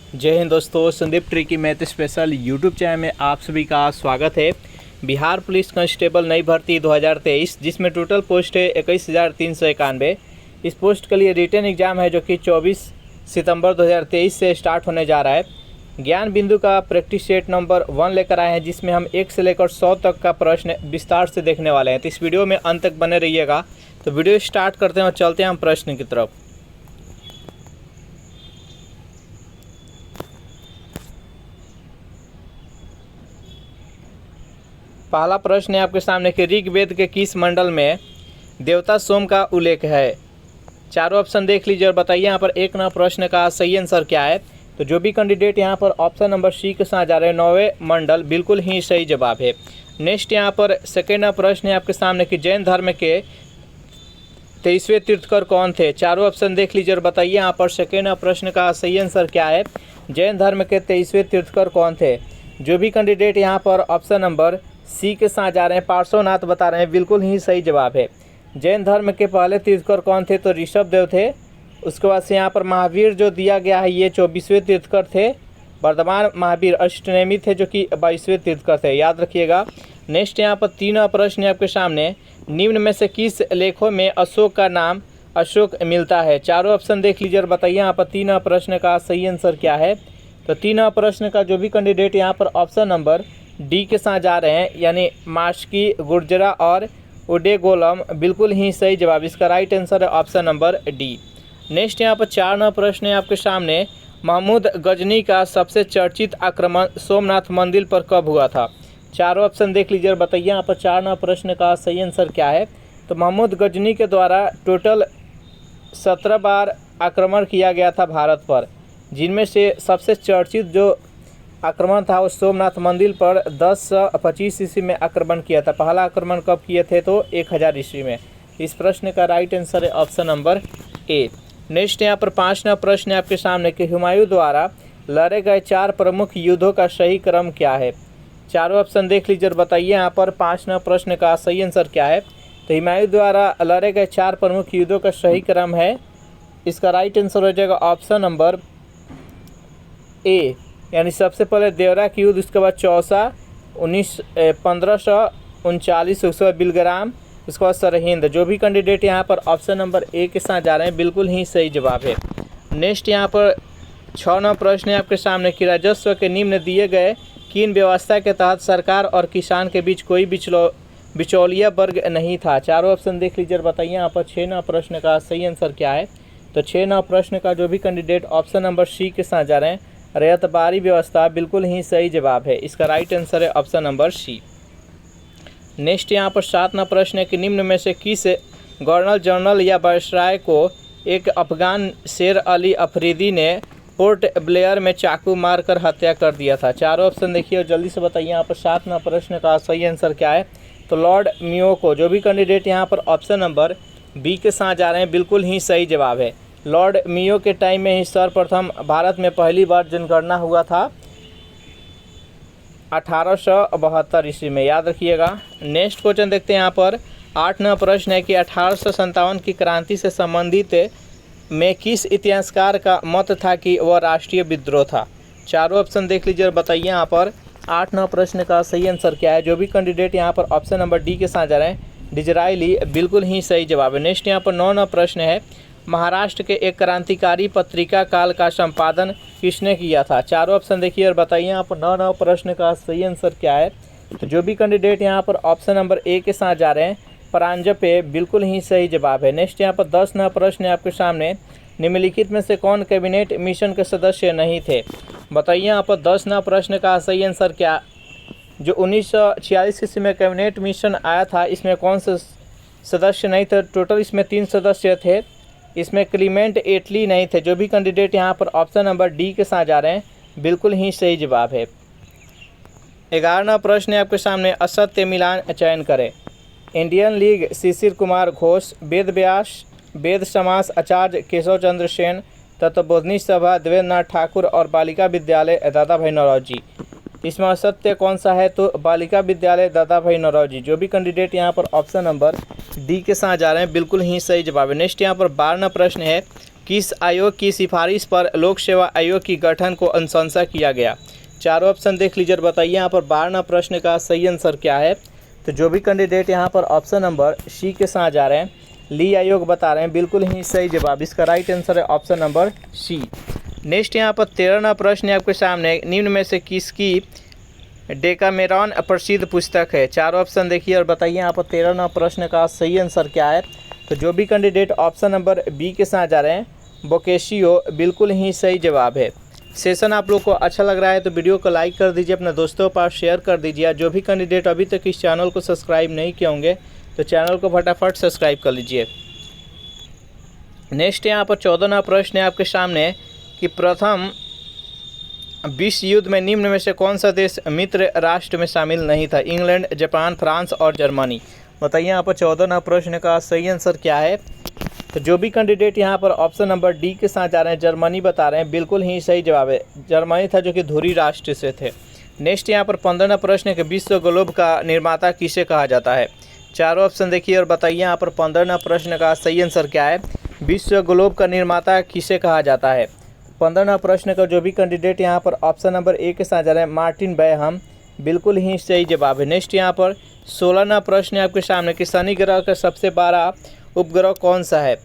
जय हिंद दोस्तों, Sandeep tricky math special YouTube channel में आप सभी का स्वागत है। बिहार पुलिस कांस्टेबल नई भर्ती 2023 जिसमें टोटल पोस्ट है 21,391। इस पोस्ट के लिए रिटन एग्जाम है जो कि 24 सितंबर 2023 से स्टार्ट होने जा रहा है। ज्ञान बिंदु का प्रैक्टिस सेट नंबर 1 लेकर आए हैं जिसमें हम 1 से लेकर 100 तक का प्रश्न विस्तार से देखने वाले हैं। तो इस वीडियो में अंत तक बने रहिएगा। तो वीडियो स्टार्ट करते हैं और चलते हैं हम प्रश्न की तरफ। पहला प्रश्न है आपके सामने कि ऋग्वेद के किस मंडल में देवता सोम का उल्लेख है। चारों ऑप्शन देख लीजिए और बताइए यहाँ पर एक नंबर प्रश्न का सही आंसर क्या है। तो जो भी कैंडिडेट यहाँ पर ऑप्शन नंबर सी के साथ जा रहे हैं 9वें मंडल, बिल्कुल ही सही जवाब है। नेक्स्ट यहाँ पर सेकेंड प्रश्न है आपके सामने कि जैन धर्म के 23वें तीर्थकर कौन थे। चारों ऑप्शन देख लीजिए और बताइए यहाँ पर सेकेंड प्रश्न का सही आंसर क्या है। जैन धर्म के 23वें तीर्थकर कौन थे। जो भी कैंडिडेट यहाँ पर ऑप्शन नंबर सी के साथ जा रहे हैं पार्श्वनाथ बता रहे हैं, बिल्कुल ही सही जवाब है। जैन धर्म के पहले तीर्थकर कौन थे तो ऋषभ देव थे। उसके बाद से यहाँ पर महावीर जो दिया गया है ये 24वें तीर्थकर थे। वर्धमान महावीर अष्टनेमी थे जो कि 22वें तीर्थकर थे, याद रखिएगा। नेक्स्ट यहाँ पर तीन प्रश्न है आपके सामने, निम्न में से किस लेखों में अशोक का नाम अशोक मिलता है। चारों ऑप्शन देख लीजिए और बताइए यहाँ पर तीन प्रश्न का सही आंसर क्या है। तो तीन प्रश्न का जो भी कैंडिडेट यहाँ पर ऑप्शन नंबर डी के साथ जा रहे हैं यानी मास्की, गुर्जरा और उडेगोलम, बिल्कुल ही सही जवाब। इसका राइट आंसर है ऑप्शन नंबर डी। नेक्स्ट यहाँ पर 4 प्रश्न है आपके सामने, महमूद गजनी का सबसे चर्चित आक्रमण सोमनाथ मंदिर पर कब हुआ था। चारों ऑप्शन देख लीजिए और बताइए यहाँ पर 4 प्रश्न का सही आंसर क्या है। तो महमूद गजनी के द्वारा टोटल 17 बार आक्रमण किया गया था भारत पर, जिनमें से सबसे चर्चित जो आक्रमण था वो सोमनाथ मंदिर पर 1025 ईस्वी में आक्रमण किया था। पहला आक्रमण कब किए थे तो 1000 ईस्वी में। इस प्रश्न का राइट आंसर है ऑप्शन नंबर ए। नेक्स्ट यहाँ पर 5वां प्रश्न है आपके सामने कि हुमायूं द्वारा लड़े गए 4 प्रमुख युद्धों का सही क्रम क्या है। चारों ऑप्शन देख लीजिए और बताइए यहाँ पर 5वां प्रश्न का सही आंसर क्या है। तो हुमायूं द्वारा लड़े गए 4 प्रमुख युद्धों का सही क्रम है, इसका राइट आंसर हो जाएगा ऑप्शन नंबर ए, यानी सबसे पहले देवरा की युद्ध, उसके बाद चौसा 1539, उसके बाद बिलग्राम, उसके बाद सरहिंद। जो भी कैंडिडेट यहाँ पर ऑप्शन नंबर ए के साथ जा रहे हैं बिल्कुल ही सही जवाब है। नेक्स्ट यहाँ पर 6वां प्रश्न है आपके सामने कि राजस्व के निम्न दिए गए किन व्यवस्था के तहत सरकार और किसान के बीच कोई बिचौलिया वर्ग नहीं था। चारों ऑप्शन देख लीजिए और बताइए यहाँ पर 6वां प्रश्न का सही आंसर क्या है। तो 6वां प्रश्न का जो भी कैंडिडेट ऑप्शन नंबर सी के साथ जा रहे हैं रैयतबारी व्यवस्था, बिल्कुल ही सही जवाब है। इसका राइट आंसर है ऑप्शन नंबर सी। नेक्स्ट यहाँ पर 7वां प्रश्न है कि निम्न में से किस गवर्नर जनरल या वायसराय को एक अफगान शेर अली अफरीदी ने पोर्ट ब्लेयर में चाकू मारकर हत्या कर दिया था। चारों ऑप्शन देखिए और जल्दी से बताइए यहाँ पर 7वां प्रश्न का सही आंसर क्या है। तो लॉर्ड मियो को। जो भी कैंडिडेट यहाँ पर ऑप्शन नंबर बी के साथ जा रहे हैं बिल्कुल ही सही जवाब है। लॉर्ड मियो के टाइम में ही सर्वप्रथम भारत में पहली बार जनगणना हुआ था 1872 ईस्वी में, याद रखिएगा। नेक्स्ट क्वेश्चन देखते हैं यहाँ पर 8वां प्रश्न है कि 1857 की क्रांति से संबंधित में किस इतिहासकार का मत था कि वह राष्ट्रीय विद्रोह था। चारों ऑप्शन देख लीजिए और बताइए यहाँ पर 8वां प्रश्न का सही आंसर क्या है। जो भी कैंडिडेट यहाँ पर ऑप्शन नंबर डी के साथ जा रहे हैं डिजराइली, बिल्कुल ही सही जवाब है। नेक्स्ट यहाँ पर 9वां प्रश्न है, महाराष्ट्र के एक क्रांतिकारी पत्रिका काल का संपादन किसने किया था। चारों ऑप्शन देखिए और बताइए यहाँ पर 9वां प्रश्न का सही आंसर क्या है। तो जो भी कैंडिडेट यहाँ पर ऑप्शन नंबर ए के साथ जा रहे हैं परांजपे, बिल्कुल ही सही जवाब है। नेक्स्ट यहाँ पर 10वां प्रश्न है आपके सामने, निम्नलिखित में से कौन कैबिनेट मिशन के सदस्य नहीं थे। बताइए यहाँ पर 10वां प्रश्न का सही आंसर क्या। जो 1946 ईस्वी में कैबिनेट मिशन आया था इसमें कौन से सदस्य नहीं थे। टोटल इसमें 3 सदस्य थे, इसमें क्लीमेंट एटली नहीं थे। जो भी कैंडिडेट यहाँ पर ऑप्शन नंबर डी के साथ जा रहे हैं बिल्कुल ही सही जवाब है। 11वां प्रश्न है आपके सामने, असत्य मिलान चयन करें। इंडियन लीग शिशिर कुमार घोष, वेद व्यास, वेद समास आचार्य केशव चंद्र सेन, तत्वबोधनी सभा देवेंद्रनाथ ठाकुर और बालिका विद्यालय दादा भाई नौरोजी। इसमें असत्य कौन सा है तो बालिका विद्यालय दादा भाई नौरोजी। जो भी कैंडिडेट यहाँ पर ऑप्शन नंबर डी के साथ जा रहे हैं बिल्कुल ही सही जवाब है। नेक्स्ट यहाँ पर 12वां प्रश्न है, किस आयोग की सिफारिश पर लोक सेवा आयोग की गठन को अनुशंसा किया गया। चारों ऑप्शन देख लीजिए और बताइए यहाँ पर 12वां प्रश्न का सही आंसर क्या है। तो जो भी कैंडिडेट यहाँ पर ऑप्शन नंबर सी के साथ जा रहे हैं, ली आयोग बता रहे हैं, बिल्कुल ही सही जवाब। इसका राइट आंसर है ऑप्शन नंबर सी। नेक्स्ट यहाँ पर 13वां प्रश्न है आपके सामने, निम्न में से किसकी डेकामेरॉन प्रसिद्ध पुस्तक है। चारों ऑप्शन देखिए और बताइए यहाँ पर 13वां प्रश्न का सही आंसर क्या है। तो जो भी कैंडिडेट ऑप्शन नंबर बी के साथ जा रहे हैं, बोकेशियो, बिल्कुल ही सही जवाब है। सेशन आप लोग को अच्छा लग रहा है तो वीडियो को लाइक कर दीजिए, अपने दोस्तों के पास शेयर कर दीजिए। जो भी कैंडिडेट अभी तक इस चैनल को सब्सक्राइब नहीं किए होंगे तो चैनल को फटाफट सब्सक्राइब कर लीजिए। नेक्स्ट यहाँ पर 14वां प्रश्न है आपके सामने कि प्रथम विश्व युद्ध में निम्न में से कौन सा देश मित्र राष्ट्र में शामिल नहीं था। इंग्लैंड, जापान, फ्रांस और जर्मनी। बताइए यहाँ पर 14वां प्रश्न का सही आंसर क्या है। तो जो भी कैंडिडेट यहाँ पर ऑप्शन नंबर डी के साथ जा रहे हैं, जर्मनी बता रहे हैं, बिल्कुल ही सही जवाब है। जर्मनी था जो कि धुरी राष्ट्र से थे। नेक्स्ट यहाँ पर 15वां प्रश्न है कि विश्व ग्लोब का निर्माता किसे कहा जाता है। चारों ऑप्शन देखिए और बताइए यहाँ पर 15वां प्रश्न का सही आंसर क्या है। विश्व ग्लोब का निर्माता किसे कहा जाता है। 15वां प्रश्न का जो भी कैंडिडेट यहाँ पर ऑप्शन नंबर ए के साथ जा रहे हैं, मार्टिन बैहम, बिल्कुल ही सही जवाब है। नेक्स्ट यहाँ पर 16वां प्रश्न है आपके सामने कि शनि ग्रह का सबसे बड़ा उपग्रह कौन सा है।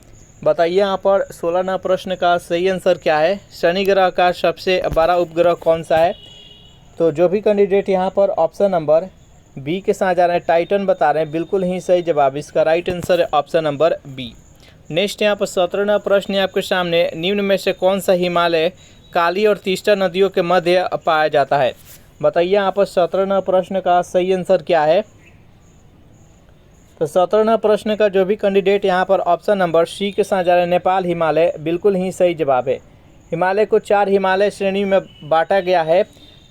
बताइए यहाँ पर 16वां प्रश्न का सही आंसर क्या है। शनि ग्रह का सबसे बड़ा उपग्रह कौन सा है। तो जो भी कैंडिडेट यहाँ पर ऑप्शन नंबर बी के साथ जा रहे हैं, टाइटन बता रहे हैं, बिल्कुल ही सही जवाब। इसका राइट आंसर है ऑप्शन नंबर बी। नेक्स्ट यहाँ पर 17वां प्रश्न है आपके सामने, निम्न में से कौन सा हिमालय काली और तीस्ता नदियों के मध्य पाया जाता है। बताइए यहाँ पर 17वां प्रश्न का सही आंसर क्या है। तो 17वां प्रश्न का जो भी कैंडिडेट यहाँ पर ऑप्शन नंबर सी के साथ जा रहे हैं, नेपाल हिमालय, बिल्कुल ही सही जवाब है। हिमालय को 4 हिमालय श्रेणी में बांटा गया है।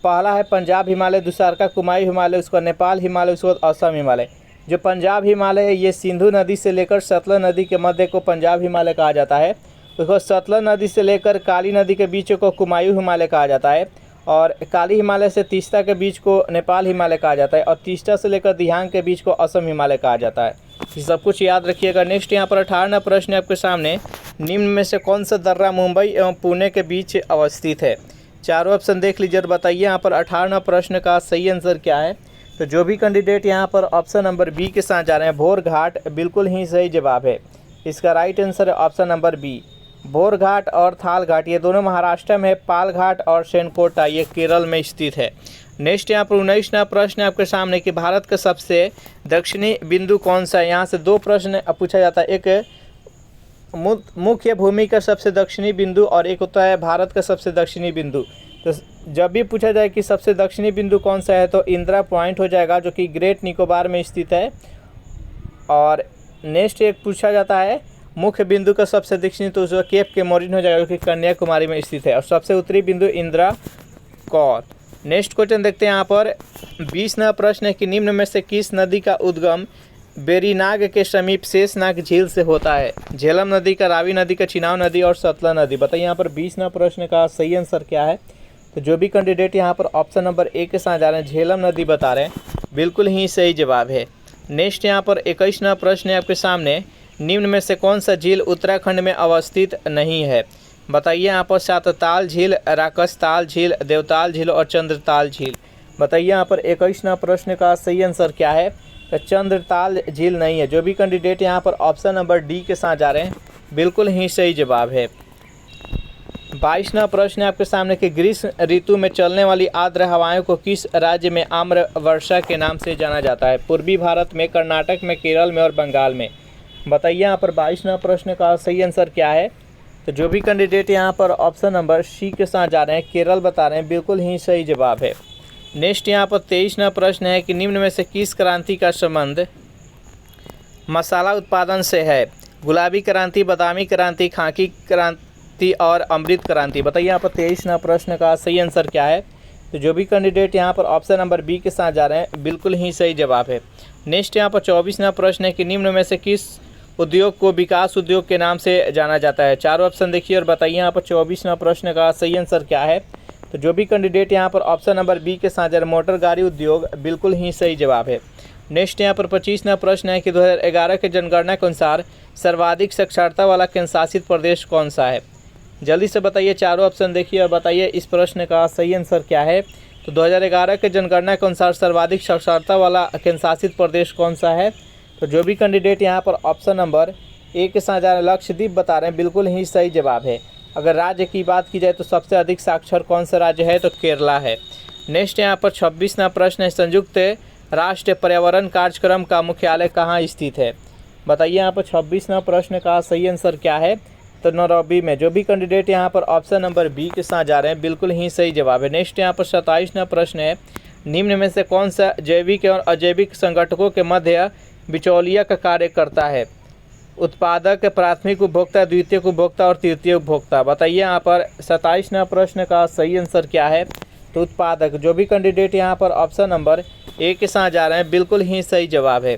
पहला है पंजाब हिमालय, दूसरा का कुमायूं हिमालय, उसका नेपाल हिमालय, उसके बाद असम हिमालय। जो पंजाब हिमालय है ये सिंधु नदी से लेकर सतलज नदी के मध्य को पंजाब हिमालय कहा जाता है। उसको सतलज नदी से लेकर काली नदी के बीच को कुमायूं हिमालय कहा जाता है, और काली हिमालय से तीस्ता के बीच को नेपाल हिमालय कहा जाता है, और तीस्ता से लेकर दिहांग के बीच को असम हिमालय कहा जाता है। ये सब कुछ याद रखिएगा। नेक्स्ट यहाँ पर 18वां प्रश्न है आपके सामने, निम्न में से कौन सा दर्रा मुंबई एवं पुणे के बीच अवस्थित है। चारों ऑप्शन देख लीजिए और बताइए यहाँ पर 18वां प्रश्न का सही आंसर क्या है। तो जो भी कैंडिडेट यहाँ पर ऑप्शन नंबर बी के साथ जा रहे हैं, भोर घाट, बिल्कुल ही सही जवाब है। इसका राइट आंसर है ऑप्शन नंबर बी। भोर घाट और थाल घाट ये दोनों महाराष्ट्र में है, पाल घाट और सेनकोटा ये केरल में स्थित है। नेक्स्ट यहाँ पर 19वां प्रश्न है आपके सामने कि भारत का सबसे दक्षिणी बिंदु कौन सा है। यहाँ से 2 प्रश्न पूछा जाता है, एक मुख्य भूमि का सबसे दक्षिणी बिंदु और एक होता है भारत का सबसे दक्षिणी बिंदु। तो जब भी पूछा जाए कि सबसे दक्षिणी बिंदु कौन सा है तो इंदिरा पॉइंट हो जाएगा जो कि ग्रेट निकोबार में स्थित है। और नेक्स्ट एक पूछा जाता है मुख्य बिंदु का सबसे दक्षिणी, तो उसका केप के मोरिन हो जाएगा जो कि कन्याकुमारी में स्थित है, और सबसे उत्तरी बिंदु इंदिरा कौर। नेक्स्ट क्वेश्चन देखते हैं यहाँ पर 20वां प्रश्न है कि निम्न में से किस नदी का उद्गम बेरीनाग के समीप शेषनाग झील से होता है। झेलम नदी का, रावी नदी का, चिनाब नदी और सतलज नदी। बताइए यहाँ पर 20वां प्रश्न का सही आंसर क्या है। तो जो भी कैंडिडेट यहाँ पर ऑप्शन नंबर ए के साथ जा रहे हैं, झेलम नदी बता रहे हैं, बिल्कुल ही सही जवाब है। नेक्स्ट यहाँ पर 21वां प्रश्न है आपके सामने, निम्न में से कौन सा झील उत्तराखंड में अवस्थित नहीं है। बताइए यहाँ पर सातताल झील, राकसताल झील, देवताल झील और चंद्रताल झील। बताइए यहाँ पर 21वां प्रश्न का सही आंसर क्या है। तो चंद्रताल झील नहीं है। जो भी कैंडिडेट यहाँ पर ऑप्शन नंबर डी के साथ जा रहे हैं, बिल्कुल ही सही जवाब है। 22वां प्रश्न है आपके सामने कि ग्रीष्म ऋतु में चलने वाली आर्द्र हवाओं को किस राज्य में आम्र वर्षा के नाम से जाना जाता है। पूर्वी भारत में, कर्नाटक में, केरल में और बंगाल में। बताइए यहाँ पर 22वां प्रश्न का सही आंसर क्या है। तो जो भी कैंडिडेट यहाँ पर ऑप्शन नंबर सी के साथ जा रहे हैं, केरल बता रहे हैं, बिल्कुल ही सही जवाब है। नेक्स्ट यहाँ पर 23वां प्रश्न है कि निम्न में से किस क्रांति का संबंध मसाला उत्पादन से है। गुलाबी क्रांति, बादामी क्रांति, खाकी क्रांति और अमृत क्रांति। बताइए यहाँ पर 23वां प्रश्न का सही आंसर क्या है। तो जो भी कैंडिडेट यहाँ पर ऑप्शन नंबर बी के साथ जा रहे हैं, बिल्कुल ही सही जवाब है। नेक्स्ट यहाँ पर 24वां प्रश्न है कि निम्न में से किस उद्योग को विकास उद्योग के नाम से जाना जाता है। चारों ऑप्शन देखिए और बताइए यहाँ पर 24वां प्रश्न का सही आंसर क्या है। तो जो भी कैंडिडेट यहाँ पर ऑप्शन नंबर बी के साथ जा रहे हैं, मोटर गाड़ी उद्योग, बिल्कुल ही सही जवाब है। नेक्स्ट यहाँ पर 25वां प्रश्न है कि 2011 के जनगणना के अनुसार सर्वाधिक साक्षरता वाला केंद्र शासित प्रदेश कौन सा है। जल्दी से बताइए, चारों ऑप्शन देखिए और बताइए इस प्रश्न का सही आंसर क्या है। तो 2011 के जनगणना के अनुसार सर्वाधिक साक्षरता वाला केंद्र शासित प्रदेश कौन सा है। तो जो भी कैंडिडेट यहाँ पर ऑप्शन नंबर ए के साथ जा रहे हैं लक्षद्वीप बता रहे हैं, बिल्कुल ही सही जवाब है। अगर राज्य की बात की जाए तो सबसे अधिक साक्षर कौन सा राज्य है, तो केरला है। नेक्स्ट यहाँ पर 26वां प्रश्न है, संयुक्त राष्ट्र पर्यावरण कार्यक्रम का मुख्यालय कहाँ स्थित है। बताइए यहाँ पर 26वां प्रश्न का सही आंसर क्या है। तो नैरोबी में। जो भी कैंडिडेट यहाँ पर ऑप्शन नंबर बी के साथ जा रहे हैं, बिल्कुल ही सही जवाब है। नेक्स्ट यहाँ पर 27वां प्रश्न है, निम्न में से कौन सा जैविक और अजैविक संगठकों के मध्य बिचौलिया का कार्य करता है। उत्पादक, प्राथमिक उपभोक्ता, द्वितीयक उपभोक्ता और तृतीय उपभोक्ता। बताइए यहाँ पर 27वां प्रश्न का सही आंसर क्या है। तो उत्पादक। जो भी कैंडिडेट यहाँ पर ऑप्शन नंबर ए के साथ जा रहे हैं, बिल्कुल ही सही जवाब है।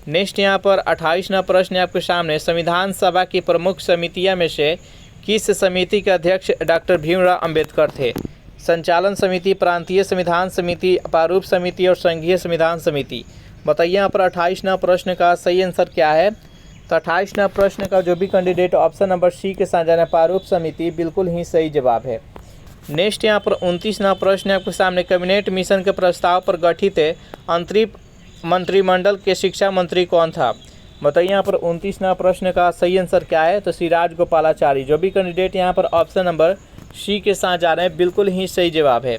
नेक्स्ट यहाँ पर 28वां प्रश्न है आपके सामने, संविधान सभा की प्रमुख समितियां में से किस समिति के अध्यक्ष डॉक्टर भीमराव अंबेडकर थे। संचालन समिति, प्रांतीय संविधान समिति, प्रारूप समिति और संघीय संविधान समिति। बताइए यहाँ पर 28वां प्रश्न का सही आंसर क्या है। तो 28वां प्रश्न का जो भी कैंडिडेट ऑप्शन नंबर सी के साथ जाना है, प्रारूप समिति, बिल्कुल ही सही जवाब है। नेक्स्ट यहाँ पर 29वां प्रश्न है आपके सामने, कैबिनेट मिशन के प्रस्ताव पर गठित अंतरिम मंत्रिमंडल के शिक्षा मंत्री कौन था। बताइए यहाँ पर 29वां प्रश्न का सही आंसर क्या है। तो सिराज गोपालाचारी। जो भी कैंडिडेट यहाँ पर ऑप्शन नंबर सी के साथ जा रहे हैं, बिल्कुल ही सही जवाब है।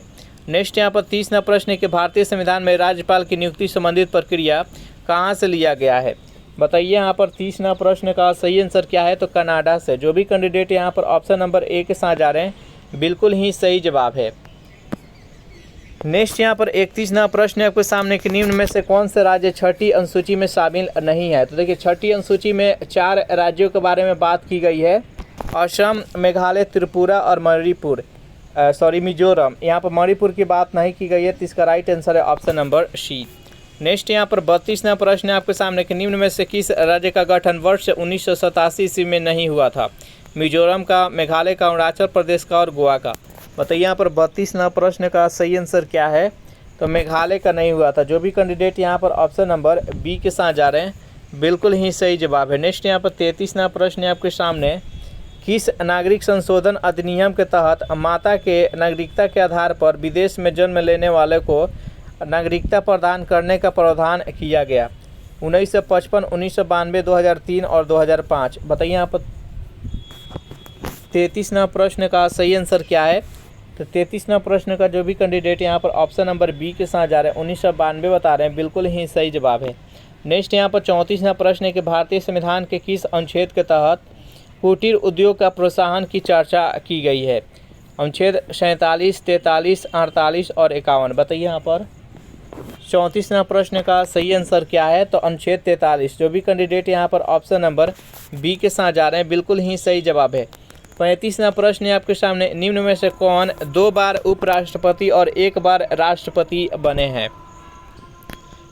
नेक्स्ट यहाँ पर 30वां प्रश्न है कि भारतीय संविधान में राज्यपाल की नियुक्ति संबंधित प्रक्रिया कहाँ से लिया गया है। बताइए यहाँ पर 30वां प्रश्न का सही आंसर क्या है। तो कनाडा से। जो भी कैंडिडेट यहाँ पर ऑप्शन नंबर ए के साथ जा रहे हैं, बिल्कुल ही सही जवाब है। नेक्स्ट यहाँ पर 31वां प्रश्न है आपके सामने कि निम्न में से कौन से राज्य छठी अनुसूची में शामिल नहीं है। तो देखिए, छठी अनुसूची में 4 राज्यों के बारे में बात की गई है, असम, मेघालय, त्रिपुरा और मिजोरम। यहाँ पर मणिपुर की बात नहीं की गई है, तो इसका राइट आंसर है ऑप्शन नंबर सी। नेक्स्ट यहाँ पर 32वां प्रश्न है आपके सामने कि निम्न में से किस राज्य का गठन वर्ष 1987 ईस्वी में नहीं हुआ था। मिजोरम का, मेघालय का, अरुणाचल प्रदेश का और गोवा का। बताइए यहाँ पर 32वां प्रश्न का सही आंसर क्या है। तो मेघालय का नहीं हुआ था। जो भी कैंडिडेट यहाँ पर ऑप्शन नंबर बी के साथ जा रहे हैं, बिल्कुल ही सही जवाब है। नेक्स्ट यहाँ पर 33वां प्रश्न है आपके सामने, किस नागरिक संशोधन अधिनियम के तहत माता के नागरिकता के आधार पर विदेश में जन्म लेने वाले को नागरिकता प्रदान करने का प्रावधान किया गया। 1955, 1992, 2003 और 2005। बताइए यहाँ पर 33वां प्रश्न का सही आंसर क्या है। तो 33वां प्रश्न का जो भी कैंडिडेट यहाँ पर ऑप्शन नंबर बी के साथ जा रहे हैं, 1992 बता रहे हैं, बिल्कुल ही सही जवाब है। नेक्स्ट यहाँ पर 34वां प्रश्न है कि भारतीय संविधान के किस अनुच्छेद के तहत कुटीर उद्योग का प्रोत्साहन की चर्चा की गई है। अनुच्छेद 47, 43, 48 और 51। बताइए यहाँ पर 34वां प्रश्न का सही आंसर क्या है। तो अनुच्छेद 43। जो भी कैंडिडेट यहाँ पर ऑप्शन नंबर बी के साथ जा रहे हैं, बिल्कुल ही सही जवाब है। 35वां प्रश्न है आपके सामने, निम्न में से कौन 2 बार उपराष्ट्रपति और 1 बार राष्ट्रपति बने हैं।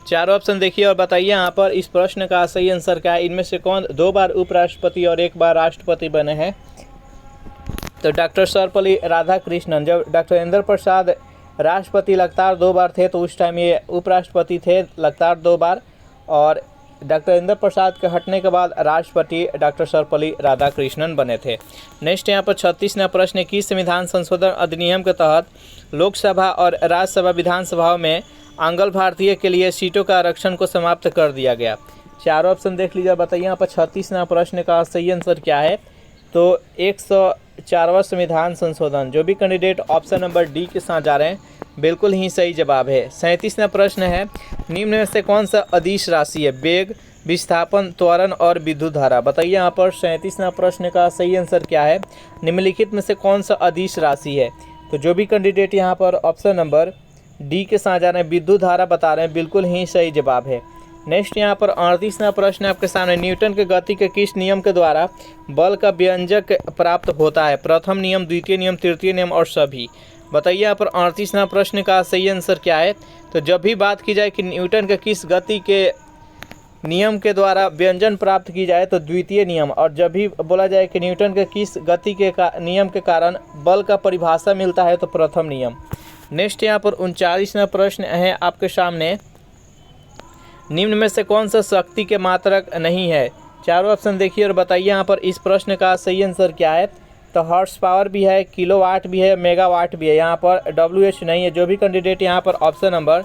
चारों ऑप्शन देखिए और बताइए यहाँ पर इस प्रश्न का सही आंसर क्या है। इनमें से कौन 2 बार उपराष्ट्रपति और 1 बार राष्ट्रपति बने हैं। तो डॉक्टर सर्वपल्ली राधाकृष्णन। जब डॉक्टर इंद्र प्रसाद राष्ट्रपति लगातार 2 बार थे, तो उस टाइम ये उपराष्ट्रपति थे लगातार 2 बार, और डॉक्टर इंद्र प्रसाद के हटने के बाद राष्ट्रपति डॉक्टर सर्वपल्ली राधाकृष्णन बने थे। नेक्स्ट यहाँ पर 36वां प्रश्न, किस संविधान संशोधन अधिनियम के तहत लोकसभा और राज्यसभा विधानसभाओं में आंग्ल भारतीय के लिए सीटों का आरक्षण को समाप्त कर दिया गया। चारों ऑप्शन देख लीजिए। बताइए यहाँ पर 36वां प्रश्न का सही आंसर क्या है। तो 104वां संविधान संशोधन। जो भी कैंडिडेट ऑप्शन नंबर डी के साथ जा रहे हैं, बिल्कुल ही सही जवाब है। 37वां प्रश्न है, निम्न में से कौन सा अदिश राशि है। वेग, विस्थापन, त्वरण और विद्युत धारा। बताइए यहाँ पर 37वां प्रश्न का सही आंसर क्या है। निम्नलिखित में से कौन सा अदिश राशि है। तो जो भी कैंडिडेट यहाँ पर ऑप्शन नंबर डी के साथ जा रहे हैं, विद्युत धारा बता रहे हैं, बिल्कुल ही सही जवाब है। नेक्स्ट यहाँ पर 38वां प्रश्न आपके सामने, न्यूटन के गति के किस नियम के द्वारा बल का व्यंजक प्राप्त होता है। प्रथम नियम, द्वितीय नियम, तृतीय नियम और सभी। बताइए यहाँ पर 38वां प्रश्न का सही आंसर क्या है। तो जब भी बात की जाए कि न्यूटन के किस गति के नियम के द्वारा व्यंजन प्राप्त की जाए, तो द्वितीय नियम, और जब भी बोला जाए कि न्यूटन के किस गति के नियम के कारण बल का परिभाषा मिलता है, तो प्रथम नियम। नेक्स्ट यहाँ पर 39वां प्रश्न है आपके सामने, निम्न में से कौन सा शक्ति के मात्रक नहीं है? चारों ऑप्शन देखिए और बताइए यहाँ पर इस प्रश्न का सही आंसर क्या है। तो हॉर्स पावर भी है, किलोवाट भी है, मेगावाट भी है, यहाँ पर WH नहीं है। जो भी कैंडिडेट यहाँ पर ऑप्शन नंबर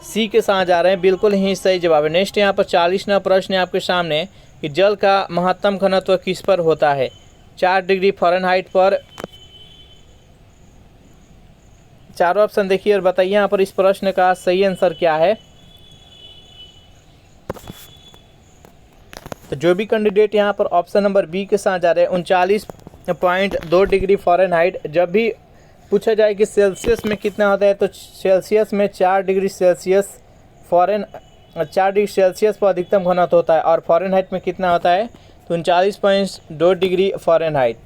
सी के साथ जा रहे हैं बिल्कुल ही सही जवाब है। नेक्स्ट यहाँ पर 40वां प्रश्न है आपके सामने कि जल का महत्तम घनत्व किस पर होता है? 4 डिग्री फ़ारेनहाइट पर। चारों ऑप्शन देखिए और बताइए यहाँ पर इस प्रश्न का सही आंसर क्या है। तो जो भी कैंडिडेट यहाँ पर ऑप्शन नंबर बी के साथ जा रहे हैं 39.2 डिग्री फ़ारेनहाइट। जब भी पूछा जाए कि सेल्सियस में कितना होता है तो सेल्सियस में 4 डिग्री सेल्सियस 4 डिग्री सेल्सियस पर अधिकतम घनत्व होता है और फ़ारेनहाइट में कितना होता है तो 39.2 डिग्री फ़ारेनहाइट।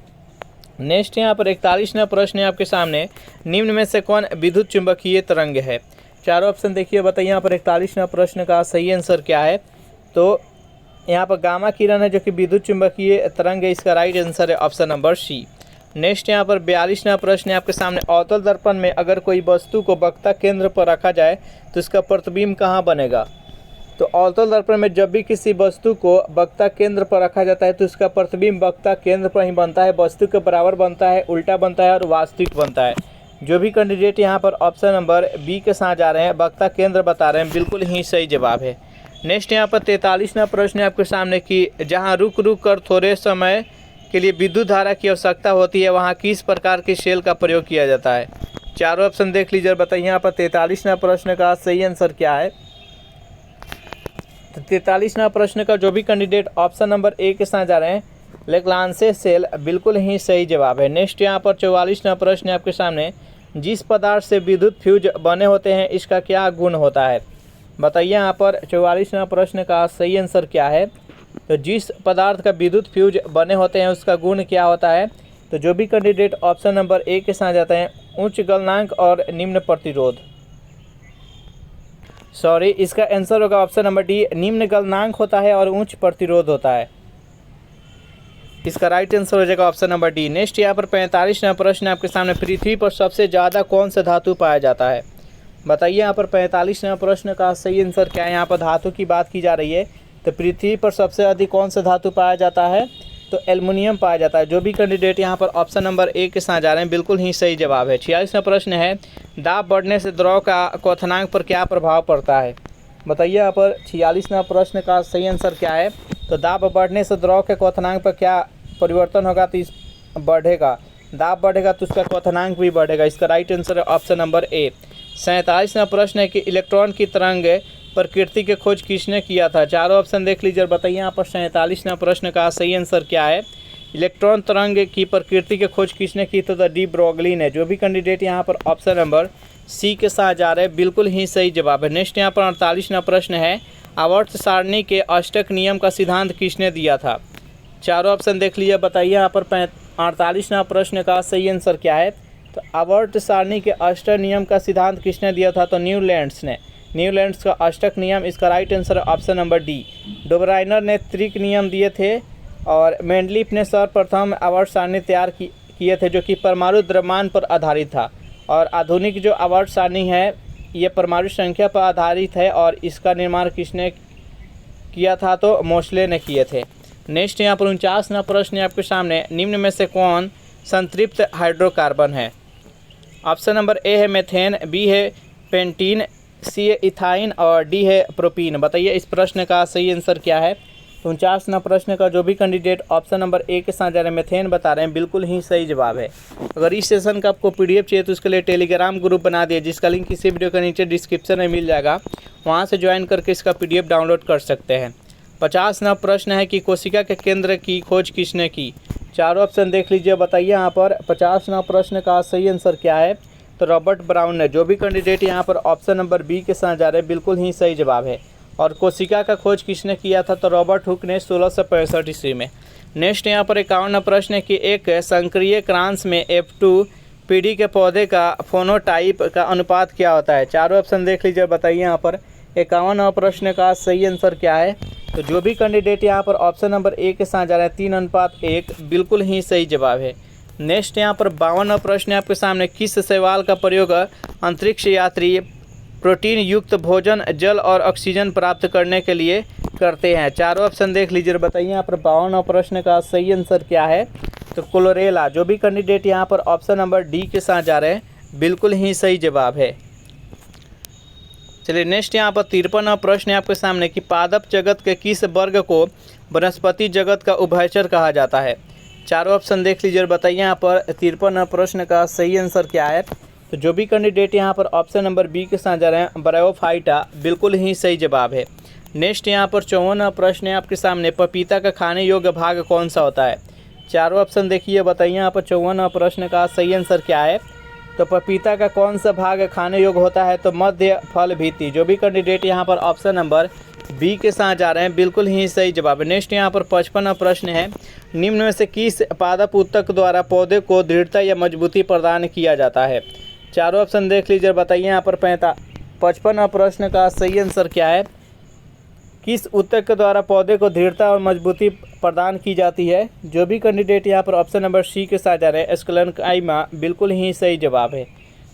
नेक्स्ट यहाँ पर 41वां प्रश्न है आपके सामने, निम्न में से कौन विद्युत चुंबकीय तरंग है? चारों ऑप्शन देखिए, बताइए यहाँ पर 41वां प्रश्न का सही आंसर क्या है। तो यहाँ पर गामा किरण है जो कि विद्युत चुंबकीय तरंग है, इसका राइट आंसर है ऑप्शन नंबर सी। नेक्स्ट यहाँ पर 42वां प्रश्न है आपके सामने, अवतल दर्पण में अगर कोई वस्तु को वक्ता केंद्र पर रखा जाए तो इसका प्रतिबिंब कहाँ बनेगा? तो अवतल दर्पण में जब भी किसी वस्तु को वक्ता केंद्र पर रखा जाता है तो इसका प्रतिबिंब वक्ता केंद्र पर ही बनता है, वस्तु के बराबर बनता है, उल्टा बनता है और वास्तविक बनता है। जो भी कैंडिडेट यहाँ पर ऑप्शन नंबर बी के साथ जा रहे हैं, वक्ता केंद्र बता रहे हैं, बिल्कुल ही सही जवाब है। नेक्स्ट यहाँ पर 43वां प्रश्न है आपके सामने कि जहाँ रुक रुक कर थोड़े समय के लिए विद्युत धारा की आवश्यकता होती है वहाँ किस प्रकार के सेल का प्रयोग किया जाता है? चारों ऑप्शन देख लीजिए और बताइए यहाँ पर 43वां प्रश्न का सही आंसर क्या है। तो 43वां प्रश्न का जो भी कैंडिडेट ऑप्शन नंबर ए के साथ जा रहे हैं, लेग्रांजे सेल, बिल्कुल ही सही जवाब है। नेक्स्ट यहाँ पर 44वां प्रश्न है आपके सामने, जिस पदार्थ से विद्युत फ्यूज बने होते हैं इसका क्या गुण होता है? बताइए यहाँ पर 44वां प्रश्न का सही आंसर क्या है। तो जिस पदार्थ का विद्युत फ्यूज बने होते हैं उसका गुण क्या होता है? तो जो भी कैंडिडेट ऑप्शन नंबर ए के साथ जाते हैं, उच्च गलनांक और निम्न प्रतिरोध। सॉरी, इसका आंसर होगा ऑप्शन नंबर डी, निम्न गलनांक होता है और उच्च प्रतिरोध होता है। इसका राइट आंसर हो जाएगा ऑप्शन नंबर डी। नेक्स्ट यहाँ पर 45वां प्रश्न आपके सामने, पृथ्वी पर सबसे ज़्यादा कौन सा धातु पाया जाता है? बताइए यहाँ पर 45वां प्रश्न का सही आंसर क्या है। यहाँ पर धातु की बात की जा रही है, तो पृथ्वी पर सबसे अधिक कौन सा धातु पाया जाता है? तो एल्युमिनियम पाया जाता है। जो भी कैंडिडेट यहाँ पर ऑप्शन नंबर ए के साथ जा रहे हैं, बिल्कुल ही सही जवाब है। 46वां प्रश्न है, दाब बढ़ने से द्रव का क्वथनांक पर क्या प्रभाव पड़ता है? बताइए यहाँ पर 46वां प्रश्न का सही आंसर क्या है। तो दाब बढ़ने से द्रव के क्वथनांक पर क्या परिवर्तन होगा? तो इस बढ़ेगा, दाब बढ़ेगा तो उसका क्वथनांक भी बढ़ेगा। इसका राइट आंसर है ऑप्शन नंबर ए। 47वां प्रश्न है कि इलेक्ट्रॉन की तरंग प्रकृति की खोज किसने किया था? चारों ऑप्शन देख लीजिए और बताइए यहाँ पर 47वां प्रश्न का सही आंसर क्या है। इलेक्ट्रॉन तरंग की प्रकृति की खोज किसने की? तो डी ब्रोगली ने। जो भी कैंडिडेट यहाँ पर ऑप्शन नंबर सी के साथ जा रहे हैं, बिल्कुल ही सही जवाब है। नेक्स्ट यहाँ पर 48वां प्रश्न है, आवर्त सारणी के अष्टक नियम का सिद्धांत किसने दिया था? चारों ऑप्शन देख लीजिए, बताइए यहाँ पर 48वां प्रश्न का सही आंसर क्या है। तो आवर्त सारणी के अष्टक नियम का सिद्धांत किसने दिया था? तो न्यूलैंड्स ने। न्यूलैंड्स का अष्टक नियम, इसका राइट आंसर है ऑप्शन नंबर डी। डोबराइनर ने त्रिक नियम दिए थे और मेंडलीफ ने सर्वप्रथम आवर्त सारणी तैयार किए थे जो कि परमाणु द्रव्यमान पर आधारित था। और आधुनिक जो आवर्त सारणी है ये परमाणु संख्या पर आधारित है और इसका निर्माण किसने किया था? तो मोस्ले ने किए थे। नेक्स्ट यहाँ पर 49वां प्रश्न है आपके सामने, निम्न में से कौन संतृप्त हाइड्रोकार्बन है? ऑप्शन नंबर ए है मेथेन, बी है पेंटीन, सी है इथाइन और डी है प्रोपीन। बताइए इस प्रश्न का सही आंसर क्या है। 49वां प्रश्न का जो भी कैंडिडेट ऑप्शन नंबर ए के साथ जा रहे हैं, मेथेन बता रहे हैं, बिल्कुल ही सही जवाब है। अगर इस सेशन का आपको पीडीएफ चाहिए तो उसके लिए टेलीग्राम ग्रुप बना दिए, जिसका लिंक इसी वीडियो के नीचे डिस्क्रिप्शन में मिल जाएगा, वहाँ से ज्वाइन करके इसका पीडीएफ डाउनलोड कर सकते हैं। 50वां प्रश्न है कि कोशिका के केंद्र की खोज किसने की? चारों ऑप्शन देख लीजिए, बताइए यहाँ पर 50वां प्रश्न का सही आंसर क्या है। तो रॉबर्ट ब्राउन ने। जो भी कैंडिडेट यहाँ पर ऑप्शन नंबर बी के साथ जा रहे हैं, बिल्कुल ही सही जवाब है। और कोशिका का खोज किसने किया था? तो रॉबर्ट हुक ने 1665 ईस्वी में। नेक्स्ट यहाँ पर 51वां प्रश्न है कि एक संक्रिय क्रांस में F2 पीढ़ी के पौधे का फोनोटाइप का अनुपात क्या होता है? चारों ऑप्शन देख लीजिए, बताइए यहाँ पर 51वां प्रश्न का सही आंसर क्या है। तो जो भी कैंडिडेट यहाँ पर ऑप्शन नंबर ए के साथ जा रहे हैं, 3:1, बिल्कुल ही सही जवाब है। नेक्स्ट यहाँ पर 52वां प्रश्न है आपके सामने, किस शैवाल का प्रयोग अंतरिक्ष यात्री प्रोटीन युक्त भोजन जल और ऑक्सीजन प्राप्त करने के लिए करते हैं। चारों ऑप्शन देख लीजिए और बताइए यहाँ पर 52वां प्रश्न का सही आंसर क्या है। तो क्लोरेला। जो भी कैंडिडेट यहाँ पर ऑप्शन नंबर डी के साथ जा रहे हैं बिल्कुल ही सही जवाब है। चलिए नेक्स्ट यहाँ पर 53वां प्रश्न है आपके सामने कि पादप जगत के किस वर्ग को वनस्पति जगत का उभयचर कहा जाता है। चारों ऑप्शन देख लीजिए और बताइए यहाँ पर 53वां प्रश्न का सही आंसर क्या है। तो जो भी कैंडिडेट यहाँ पर ऑप्शन नंबर बी के साथ जा रहे हैं ब्रायोफाइटा बिल्कुल ही सही जवाब है। नेक्स्ट यहाँ पर 54वां प्रश्न है आपके सामने पपीता का खाने योग्य भाग कौन सा होता है। चारों ऑप्शन देखिए बताइए यहाँ पर 54वां प्रश्न का सही आंसर क्या है। तो पपीता का कौन सा भाग खाने योग्य होता है। तो मध्य फल भित्ति। जो भी कैंडिडेट यहाँ पर ऑप्शन नंबर बी के साथ जा रहे हैं बिल्कुल ही सही जवाब है। नेक्स्ट यहाँ पर 55वां प्रश्न है निम्न में से किस पादप ऊतक द्वारा पौधे को दृढ़ता या मजबूती प्रदान किया जाता है। चारों ऑप्शन देख लीजिए बताइए यहाँ पर 55वां प्रश्न का सही आंसर क्या है। किस ऊतक के द्वारा पौधे को दृढ़ता और मजबूती प्रदान की जाती है। जो भी कैंडिडेट यहाँ पर ऑप्शन नंबर सी के साथ जा रहे हैं स्क्लेरेंकाइमा बिल्कुल ही सही जवाब है।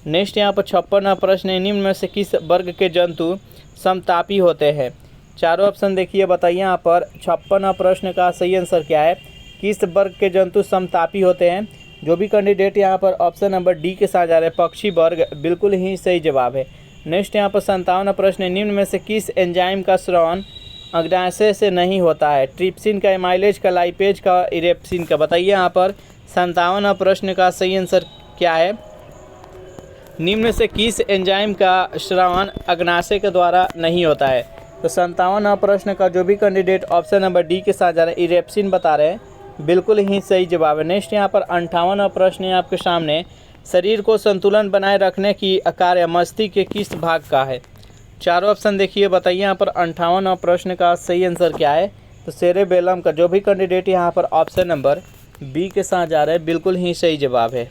नेक्स्ट यहाँ पर 56वां प्रश्न है निम्न में से किस वर्ग के जंतु समतापी होते हैं। चारों ऑप्शन देखिए बताइए यहाँ पर 56वां प्रश्न का सही आंसर क्या है। किस वर्ग के जंतु समतापी होते हैं। जो भी कैंडिडेट यहाँ पर ऑप्शन नंबर डी के साथ जा रहे हैं पक्षी वर्ग बिल्कुल ही सही जवाब है। नेक्स्ट यहाँ पर 57वां प्रश्न है निम्न में से किस एंजाइम का स्रावन अग्नाशय से नहीं होता है। ट्रिप्सिन का, एमाइलेज का, लाइपेज का, इरेप्सिन का। बताइए यहाँ पर 57वां प्रश्न का सही आंसर क्या है। निम्न में से किस एंजाइम का स्रावन अग्नाशय के द्वारा नहीं होता है। तो 57वां प्रश्न का जो भी कैंडिडेट ऑप्शन नंबर डी के साथ जा रहे हैं इरेप्सिन बता रहे हैं बिल्कुल ही सही जवाब है। नेक्स्ट यहाँ पर 58वां प्रश्न है आपके सामने शरीर को संतुलन बनाए रखने की कार्य मस्तिष्क के किस भाग का है। चारों ऑप्शन देखिए बताइए यहाँ पर 58वां प्रश्न का सही आंसर क्या है। तो सेरेबेलम का। जो भी कैंडिडेट यहाँ पर ऑप्शन नंबर बी के साथ जा रहे हैं बिल्कुल ही सही जवाब है।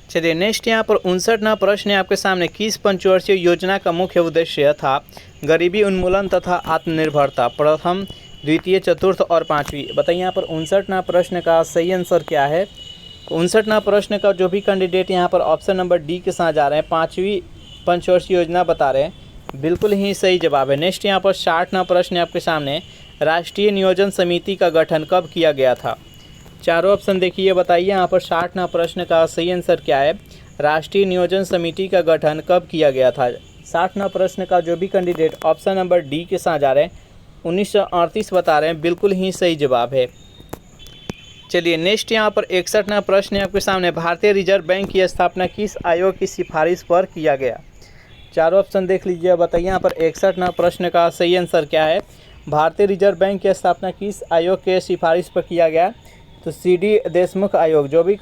चलिए नेक्स्ट यहाँ पर 59वां प्रश्न है आपके सामने किस पंचवर्षीय योजना का मुख्य उद्देश्य था गरीबी उन्मूलन तथा आत्मनिर्भरता। प्रथम, द्वितीय, चतुर्थ और पाँचवीं। बताइए यहाँ पर 59वां प्रश्न का सही आंसर क्या है। 59वां प्रश्न का जो भी कैंडिडेट यहाँ पर ऑप्शन नंबर डी के साथ जा रहे हैं पाँचवीं पंचवर्षीय योजना बता रहे हैं बिल्कुल ही सही जवाब है। नेक्स्ट यहाँ पर 60वां प्रश्न है आपके सामने राष्ट्रीय नियोजन समिति का गठन कब किया गया था। चारों ऑप्शन देखिए बताइए यहाँ पर 60वां प्रश्न का सही आंसर क्या है। राष्ट्रीय नियोजन समिति का गठन कब किया गया था। 60वां प्रश्न का जो भी कैंडिडेट ऑप्शन नंबर डी के साथ जा रहे हैं 1938 बता रहे हैं बिल्कुल ही सही जवाब है। चलिए नेक्स्ट यहाँ पर 61वां प्रश्न है आपके सामने भारतीय रिजर्व बैंक की स्थापना किस आयोग की सिफारिश पर किया गया। चारों ऑप्शन देख लीजिए बताइए यहाँ पर 61वां प्रश्न का सही आंसर क्या है। भारतीय रिजर्व बैंक की स्थापना किस आयोग के सिफारिश पर किया गया। तो CD देशमुख आयोग। जो भी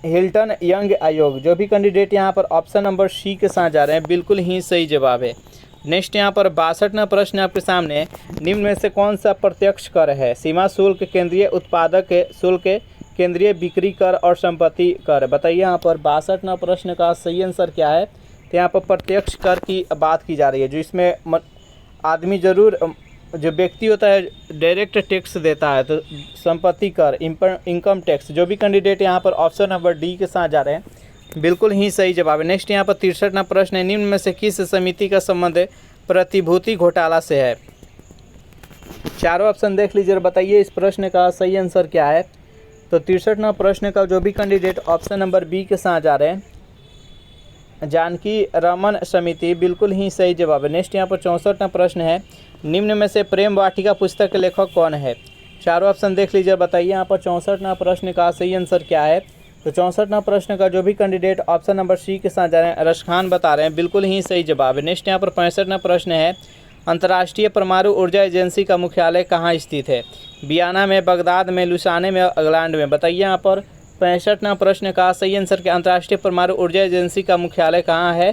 हिल्टन यंग आयोग। जो भी कैंडिडेट यहाँ पर ऑप्शन नंबर सी के साथ जा रहे हैं बिल्कुल ही सही जवाब है। नेक्स्ट यहाँ पर 62वां प्रश्न आपके सामने निम्न में से कौन सा प्रत्यक्ष कर है। सीमा शुल्क, केंद्रीय उत्पादक शुल्क, केंद्रीय बिक्री कर और संपत्ति कर। बताइए यहाँ पर 62वां प्रश्न का सही आंसर क्या है। तो यहाँ पर प्रत्यक्ष कर की बात की जा रही है जो इसमें आदमी जरूर जो व्यक्ति होता है डायरेक्ट टैक्स देता है। तो संपत्ति कर, इनकम टैक्स। जो भी कैंडिडेट यहाँ पर ऑप्शन नंबर डी के साथ जा रहे हैं बिल्कुल ही सही जवाब है। नेक्स्ट यहाँ पर 63वां प्रश्न है निम्न में से किस समिति का संबंध प्रतिभूति घोटाला से है। चारों ऑप्शन देख लीजिए और बताइए इस प्रश्न का सही आंसर क्या है। तो 63वां प्रश्न का जो भी कैंडिडेट ऑप्शन नंबर बी के साथ जा रहे हैं जानकी रमन समिति बिल्कुल ही सही जवाब है। नेक्स्ट यहाँ पर 64वां प्रश्न है निम्न में से प्रेम वाटिका पुस्तक के लेखक कौन है। चारों ऑप्शन देख लीजिए बताइए यहाँ पर 64वां प्रश्न का सही आंसर क्या है। तो 64वां प्रश्न का जो भी कैंडिडेट ऑप्शन नंबर सी के साथ जा रहे हैं रसखान बता रहे हैं बिल्कुल ही सही जवाब है। नेक्स्ट यहाँ पर 65वां प्रश्न है अंतर्राष्ट्रीय परमाणु ऊर्जा एजेंसी का मुख्यालय कहाँ स्थित है। वियना में, बगदाद में, लुसाने में, इंग्लैंड में। बताइए यहाँ पर 65वां प्रश्न का सही आंसर के अंतर्राष्ट्रीय परमाणु ऊर्जा एजेंसी का मुख्यालय कहाँ है।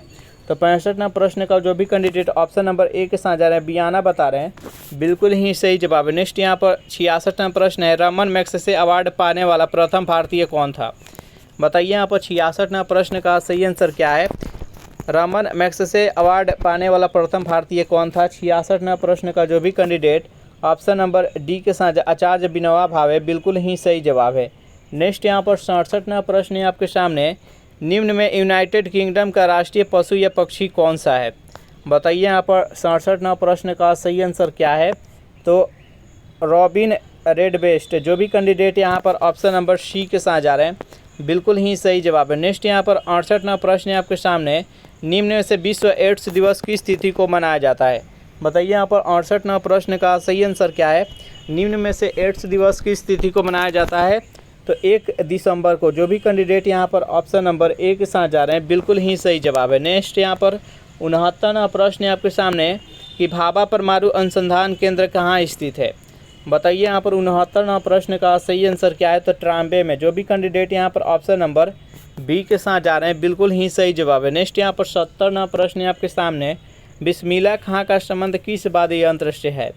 तो 65वां प्रश्न का जो भी कैंडिडेट ऑप्शन नंबर ए के साथ जा रहे हैं वियना बता रहे हैं बिल्कुल ही सही जवाब है। नेक्स्ट यहाँ पर 66वां प्रश्न है रमन मैग्सेसे अवार्ड पाने वाला प्रथम भारतीय कौन था। बताइए यहाँ पर 66वां प्रश्न का सही आंसर क्या है। रमन मैग्सेसे अवार्ड पाने वाला प्रथम भारतीय कौन था। 66वां प्रश्न का जो भी कैंडिडेट ऑप्शन नंबर डी के साथ आचार्य विनोबा भावे बिल्कुल ही सही जवाब है। नेक्स्ट यहाँ पर 67वां प्रश्न है आपके सामने निम्न में यूनाइटेड किंगडम का राष्ट्रीय पशु या पक्षी कौन सा है? बताइए यहाँ पर 67वां प्रश्न का सही आंसर क्या है? तो रॉबिन रेडब्रेस्ट। जो भी कैंडिडेट यहाँ पर ऑप्शन नंबर सी के साथ जा रहे हैं बिल्कुल ही सही जवाब है। नेक्स्ट यहाँ पर 68वां प्रश्न है आपके सामने, निम्न में से विश्व एड्स दिवस किस तिथि को मनाया जाता है? बताइए यहाँ पर 68वां प्रश्न का सही आंसर क्या है? निम्न में से एड्स दिवस किस तिथि को मनाया जाता है? तो 1 दिसंबर को। जो भी कैंडिडेट यहाँ पर ऑप्शन नंबर ए के साथ जा रहे हैं बिल्कुल ही सही जवाब है। नेक्स्ट यहाँ पर 69वां प्रश्न है आपके सामने कि भाभा परमाणु अनुसंधान केंद्र कहाँ स्थित है? बताइए यहाँ पर 69वां प्रश्न का सही आंसर क्या है? तो ट्राम्बे में। जो भी कैंडिडेट यहाँ पर ऑप्शन नंबर बी के साथ जा रहे हैं बिल्कुल ही सही जवाब है। नेक्स्ट यहाँ पर 70वां प्रश्न है आपके सामने, बिस्मिल्लाह खां का संबंध किस वाद्य यंत्र से है?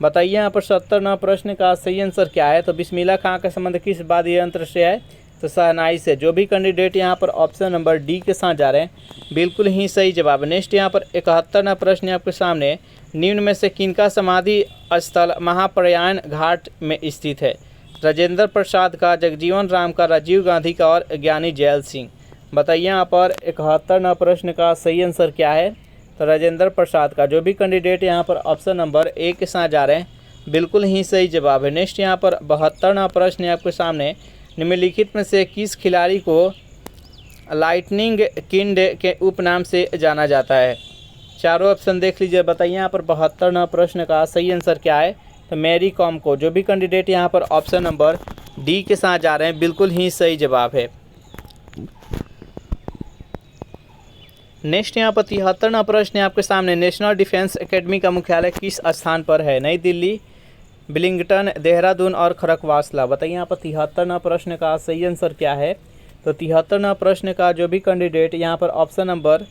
बताइए यहाँ पर 70वां प्रश्न का सही आंसर क्या है? तो बिस्मिल्लाह खां का संबंध किस वाद्य यंत्र से है? तो शहनाई से। जो भी कैंडिडेट यहाँ पर ऑप्शन नंबर डी के साथ जा रहे हैं बिल्कुल ही सही जवाब है। नेक्स्ट यहाँ पर 71वां प्रश्न है आपके सामने, निम्न में से किनका समाधि स्थल महाप्रयाण घाट में स्थित है? राजेंद्र प्रसाद का, जगजीवन राम का, राजीव गांधी का और ज्ञानी जैल सिंह। बताइए यहाँ पर 71वां प्रश्न का सही आंसर क्या है? तो राजेंद्र प्रसाद का। जो भी कैंडिडेट यहाँ पर ऑप्शन नंबर ए के साथ जा रहे हैं बिल्कुल ही सही जवाब है। नेक्स्ट यहाँ पर 72वां प्रश्न है आपके सामने, निम्नलिखित में से किस खिलाड़ी को लाइटनिंग किंड के उपनाम से जाना जाता है? चारों ऑप्शन देख लीजिए। बताइए यहाँ पर 72वां प्रश्न का सही आंसर क्या है? तो मैरी कॉम को। जो भी कैंडिडेट यहाँ पर ऑप्शन नंबर डी के साथ जा रहे हैं बिल्कुल ही सही जवाब है। नेक्स्ट यहाँ पर 73वां प्रश्न है आपके सामने, नेशनल डिफेंस एकेडमी का मुख्यालय किस स्थान पर है? नई दिल्ली, विलिंगटन, देहरादून और खड़गवासला। बताइए यहाँ पर 73वां प्रश्न का सही आंसर क्या है? तो 73वां प्रश्न का जो भी कैंडिडेट यहाँ पर ऑप्शन नंबर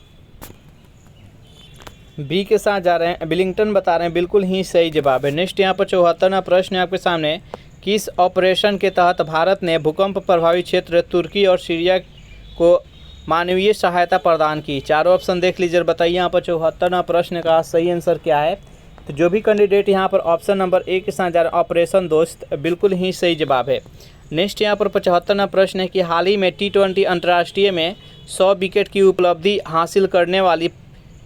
बी के साथ जा रहे हैं विलिंगटन बता रहे हैं बिल्कुल ही सही जवाब है। नेक्स्ट यहाँ पर 74वां प्रश्न है आपके सामने, किस ऑपरेशन के तहत भारत ने भूकंप प्रभावित क्षेत्र तुर्की और सीरिया को मानवीय सहायता प्रदान की? चारों ऑप्शन देख लीजिए। बताइए यहाँ पर 74वां प्रश्न का सही आंसर क्या है? तो जो भी कैंडिडेट यहाँ पर ऑप्शन नंबर ए के साथ जा रहे हैं ऑपरेशन दोस्त बिल्कुल ही सही जवाब है। नेक्स्ट यहाँ पर 75वां प्रश्न है कि हाल ही में T20 अंतर्राष्ट्रीय में 100 विकेट की उपलब्धि हासिल करने वाली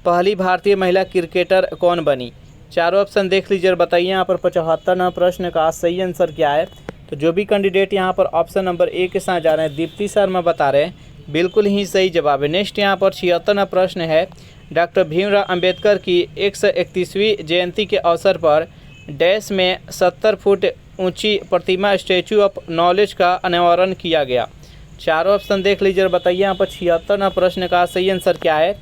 पहली भारतीय महिला क्रिकेटर कौन बनी? चारों ऑप्शन देख लीजिए और बताइए यहाँ पर 75वां प्रश्न का सही आंसर क्या है? तो जो भी कैंडिडेट यहाँ पर ऑप्शन नंबर ए के साथ जा रहे हैं दीप्ति शर्मा बता रहे हैं बिल्कुल ही सही जवाब है। नेक्स्ट यहाँ पर 76वां प्रश्न है, डॉक्टर भीमराव अंबेडकर की 131वीं जयंती के अवसर पर डैश में 70 फुट ऊंची प्रतिमा स्टैचू ऑफ नॉलेज का अनावरण किया गया। चारों ऑप्शन देख लीजिए और बताइए यहाँ पर 76वां प्रश्न का सही आंसर क्या है?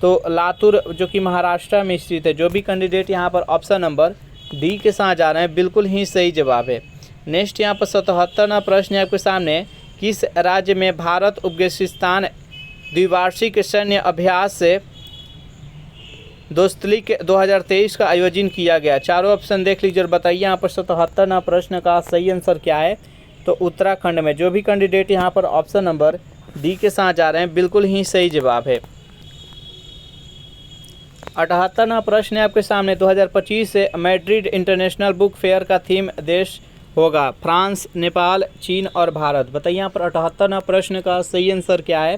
तो लातूर जो कि महाराष्ट्र में स्थित है। जो भी कैंडिडेट यहाँ पर ऑप्शन नंबर डी के साथ जा रहे हैं बिल्कुल ही सही जवाब है। नेक्स्ट यहाँ पर 77वां प्रश्न है आपके सामने, किस राज्य में भारत अफगानिस्तान द्विवार्षिक सैन्य अभ्यास से दोस्तली के 2023 का आयोजन किया गया? चारों ऑप्शन देख लीजिए और बताइए यहाँ पर 77वां प्रश्न का सही आंसर क्या है? तो उत्तराखंड में। जो भी कैंडिडेट यहाँ पर ऑप्शन नंबर डी के साथ जा रहे हैं बिल्कुल ही सही जवाब है। 78वां प्रश्न है आपके सामने, 2025 से मैड्रिड इंटरनेशनल बुक फेयर का थीम देश होगा फ्रांस, नेपाल, चीन और भारत। बताइए यहाँ पर 78वां प्रश्न का सही आंसर क्या है?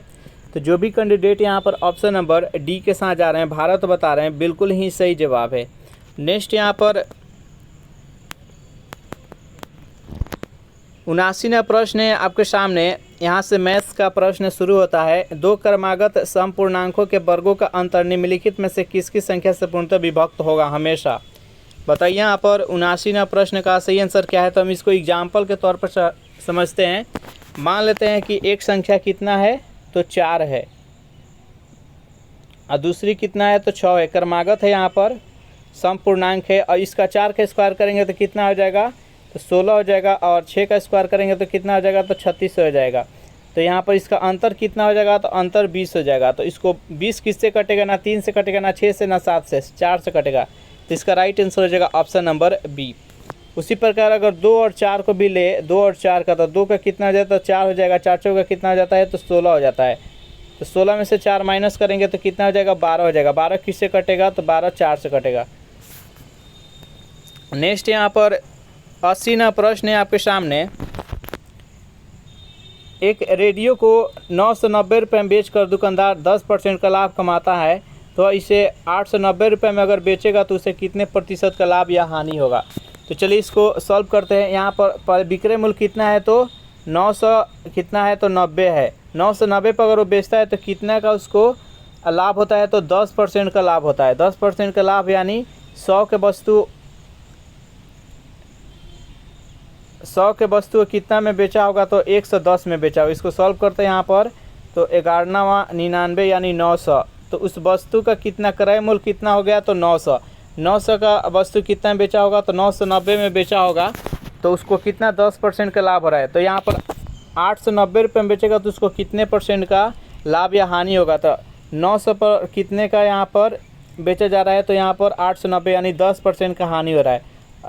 तो जो भी कैंडिडेट यहाँ पर ऑप्शन नंबर डी के साथ जा रहे हैं भारत बता रहे हैं बिल्कुल ही सही जवाब है। नेक्स्ट यहाँ पर 79वां प्रश्न है आपके सामने, यहाँ से मैथ्स का प्रश्न शुरू होता है। दो क्रमागत समपूर्णांकों के वर्गों का अंतर निम्नलिखित में से किसकी संख्या से पूर्णतः विभक्त होगा हमेशा? बताइए यहाँ पर 79वां प्रश्न का सही आंसर क्या है? तो हम इसको एग्जाम्पल के तौर पर समझते हैं। मान लेते हैं कि एक संख्या कितना है? तो 4 है और दूसरी कितना है? तो 6 है। क्रमागत है, यहाँ पर समपूर्णांक है और इसका 4 का स्क्वायर करेंगे तो कितना हो जाएगा? तो 16 हो जाएगा और 6 का स्क्वायर करेंगे तो कितना हो जाएगा? तो 36 हो जाएगा। तो यहाँ पर इसका अंतर कितना हो जाएगा? तो अंतर 20 हो जाएगा। तो इसको 20 किससे कटेगा? ना 3 से कटेगा, ना 6 से, ना 7 से, 4 से कटेगा। तो इसका राइट आंसर हो जाएगा ऑप्शन नंबर बी। उसी प्रकार अगर 2 और 4 को भी ले, 2 और 4 का, तो 2 का कितना हो जाता है? तो 4 हो जाएगा। 4 का कितना हो जाता है? तो 16 हो जाता है। तो 16 में से 4 माइनस करेंगे तो कितना हो जाएगा? 12 हो जाएगा। 12 किससे कटेगा? तो 12 4 से कटेगा। नेक्स्ट यहाँ पर 80वां प्रश्न है आपके सामने, एक रेडियो को 990 रुपये में बेचकर दुकानदार 10% का लाभ कमाता है, तो इसे 890 रुपये में अगर बेचेगा तो उसे कितने प्रतिशत का लाभ या हानि होगा। तो चलिए इसको सॉल्व करते हैं। यहाँ पर विक्रय मूल्य कितना है, तो 900 कितना है, तो 90 है। 990 पर अगर वो बेचता है तो कितना का उसको लाभ होता है, तो 10% का लाभ होता है। 10% का लाभ यानी 100 के वस्तु कितना में बेचा होगा, तो 110 में बेचा होगा। इसको सॉल्व करते हैं यहाँ पर, तो 1199 यानी 900। तो उस वस्तु का कितना क्रय मूल्य कितना हो गया, तो 900। 900 का वस्तु कितना में बेचा होगा, तो 990 में बेचा होगा, तो उसको कितना 10% का लाभ हो रहा है। तो यहाँ पर 890 रुपये में बेचेगा तो उसको कितने परसेंट का लाभ या हानि होगा। तो 900 पर कितने का यहाँ पर बेचा जा रहा है, तो यहाँ पर 890 यानी 10% का हानि हो रहा है।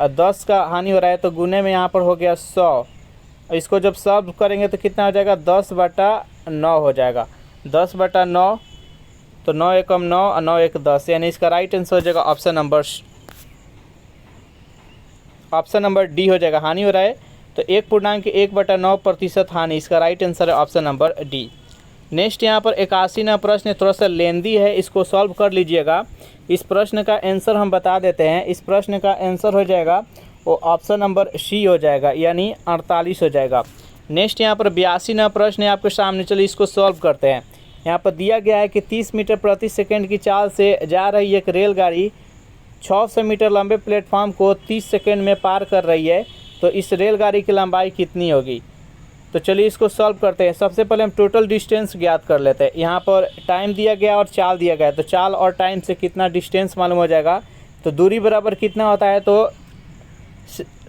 10 का हानि हो रहा है तो गुने में यहाँ पर हो गया 100। इसको जब सॉल्व करेंगे तो कितना हो जाएगा, 10/9 हो जाएगा। 10/9, तो 9 एकम 9 और 9 एक 10, यानी इसका राइट आंसर हो जाएगा ऑप्शन नंबर डी हो जाएगा। हानि हो रहा है तो 1.1/9% हानि, इसका राइट आंसर है ऑप्शन नंबर डी। नेक्स्ट यहाँ पर 81वां प्रश्न थोड़ा सा लेंदी है, इसको सॉल्व कर लीजिएगा। इस प्रश्न का आंसर हम बता देते हैं। इस प्रश्न का आंसर हो जाएगा वो ऑप्शन नंबर सी हो जाएगा, यानी 48 हो जाएगा। नेक्स्ट यहाँ पर 82वां प्रश्न है आपके सामने, चलिए इसको सॉल्व करते हैं। यहाँ पर दिया गया है कि 30 मीटर प्रति सेकंड की चाल से जा रही एक रेलगाड़ी 600 मीटर लंबे प्लेटफॉर्म को 30 सेकंड में पार कर रही है, तो इस रेलगाड़ी की लंबाई कितनी होगी। तो चलिए इसको सॉल्व करते हैं। सबसे पहले हम टोटल डिस्टेंस ज्ञात कर लेते हैं। यहाँ पर टाइम दिया गया और चाल दिया गया है, तो चाल और टाइम से कितना डिस्टेंस मालूम हो जाएगा। तो दूरी बराबर कितना होता है, तो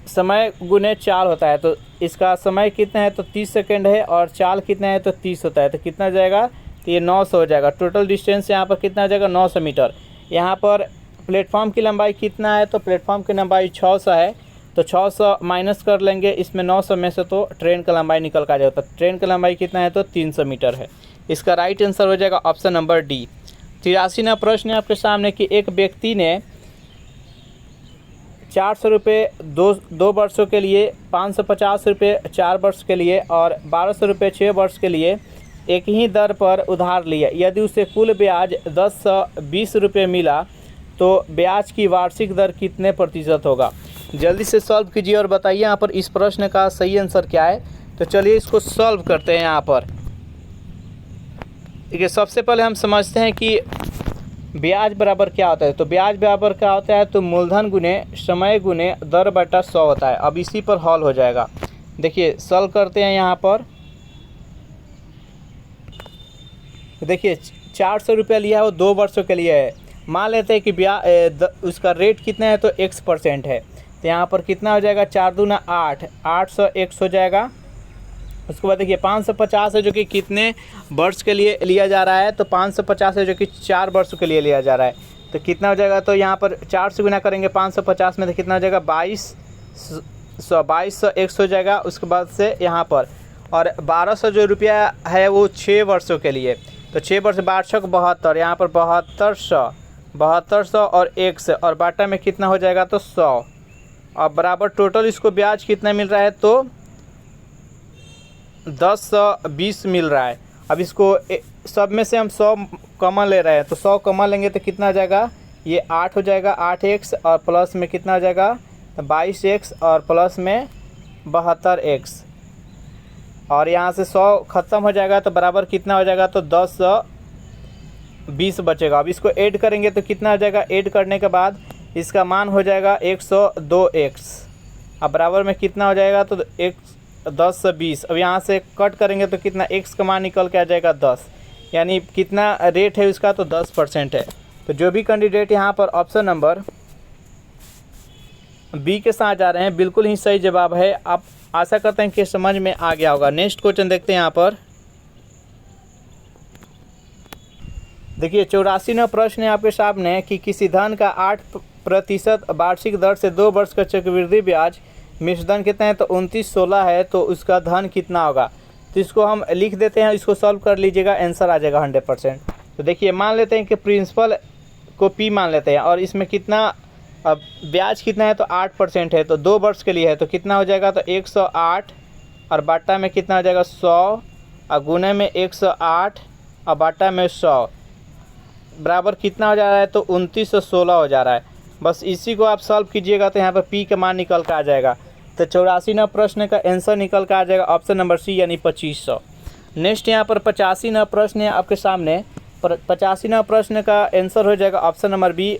समय गुने चाल होता है। तो इसका समय कितना है, तो 30 सेकंड है, और चाल कितना है, तो 30 होता है। तो कितना जाएगा, तो ये 900 हो जाएगा। टोटल डिस्टेंस यहाँ पर कितना हो जाएगा, 900 मीटर। यहाँ पर प्लेटफॉर्म की लंबाई कितना है, तो प्लेटफॉर्म की लंबाई 600 है, तो 600 माइनस कर लेंगे इसमें 900 में से, तो ट्रेन का लंबाई निकल कर आ जाएगा। तो ट्रेन का लंबाई कितना है, तो 300 मीटर है। इसका राइट आंसर हो जाएगा ऑप्शन नंबर डी। 83वां प्रश्न है आपके सामने कि एक व्यक्ति ने 400 रुपये 2 वर्षों के लिए, 550 रुपये 4 वर्ष के लिए और 1200 रुपये 6 वर्ष के लिए एक ही दर पर उधार लिया। यदि उसे कुल ब्याज 1020 रुपये मिला तो ब्याज की वार्षिक दर कितने प्रतिशत होगा। जल्दी से सॉल्व कीजिए और बताइए यहाँ पर इस प्रश्न का सही आंसर क्या है। तो चलिए इसको सॉल्व करते हैं। यहाँ पर देखिए, सबसे पहले हम समझते हैं कि ब्याज बराबर क्या होता है। तो ब्याज बराबर क्या होता है, तो मूलधन गुने समय गुने दर बटा 100 होता है। अब इसी पर हल हो जाएगा। देखिए सॉल्व करते हैं। यहाँ पर देखिए 400 रुपया लिया है, वो 2 वर्षों के लिए है। मान लेते हैं कि ब्याज उसका रेट कितना है, तो x% है। तो यहाँ पर कितना हो जाएगा, 4 दूना 8, 800 हो जाएगा। उसके बाद देखिए 550 है, जो कि कितने वर्ष के लिए लिया जा रहा है, तो 550 है जो कि 4 वर्ष के लिए लिया जा रहा है। तो कितना हो जाएगा, तो यहाँ पर 4 से गुना करेंगे 550 में, तो कितना हो जाएगा 2200 x हो जाएगा। उसके बाद से यहाँ पर और 1200 जो रुपया है वो 6 वर्षों के लिए, तो 6 वर्ष 12 72, यहाँ पर 7200 और 1 और बाटा में कितना हो जाएगा, तो 100 और बराबर टोटल इसको ब्याज कितना मिल रहा है, तो 1020 मिल रहा है। अब इसको सब में से हम 100 कॉमन ले रहे हैं, तो 100 कॉमन लेंगे तो कितना हो जाएगा, ये 8 हो जाएगा। 8x और प्लस में कितना हो जाएगा, तो 22x और प्लस में 72x और यहाँ से 100 ख़त्म हो जाएगा, तो बराबर कितना हो जाएगा, तो 1020 बचेगा। अब इसको ऐड करेंगे तो कितना हो जाएगा, ऐड करने के बाद इसका मान हो जाएगा 102x। अब बराबर में कितना हो जाएगा, तो 1020। अब यहाँ से कट करेंगे तो कितना, x का मान निकल के आ जाएगा 10, यानी कितना रेट है उसका, तो 10% है। तो जो भी कैंडिडेट यहाँ पर ऑप्शन नंबर बी के साथ जा रहे हैं, बिल्कुल ही सही जवाब है। आप आशा करते हैं कि समझ में आ गया होगा। नेक्स्ट क्वेश्चन देखते हैं। यहाँ पर देखिए 84वां प्रश्न है आपके सामने कि किसी धन का 8% वार्षिक दर से 2 वर्ष का चक्रवृद्धि ब्याज मिश्र धन कितना है, तो 2916 है, तो उसका धन कितना होगा। तो इसको हम लिख देते हैं, इसको सॉल्व कर लीजिएगा, आंसर आ जाएगा 100%। तो देखिए मान लेते हैं कि प्रिंसिपल को P मान लेते हैं और इसमें कितना अब ब्याज कितना है, तो 8% है, तो 2 वर्ष के लिए है, तो कितना हो जाएगा, तो 108 और बाटा में कितना हो जाएगा 100 और गुने में 108 और बाटा में 100 बराबर कितना हो जा रहा है, तो 2916 हो जा रहा है। बस इसी को आप सॉल्व कीजिएगा तो यहाँ पर पी का मान निकल कर आ जाएगा। तो 84वां प्रश्न का आंसर निकल कर आ जाएगा ऑप्शन नंबर सी यानी 2500। नेक्स्ट यहाँ पर 85वां प्रश्न है आपके सामने। 85वां प्रश्न का आंसर हो जाएगा ऑप्शन नंबर बी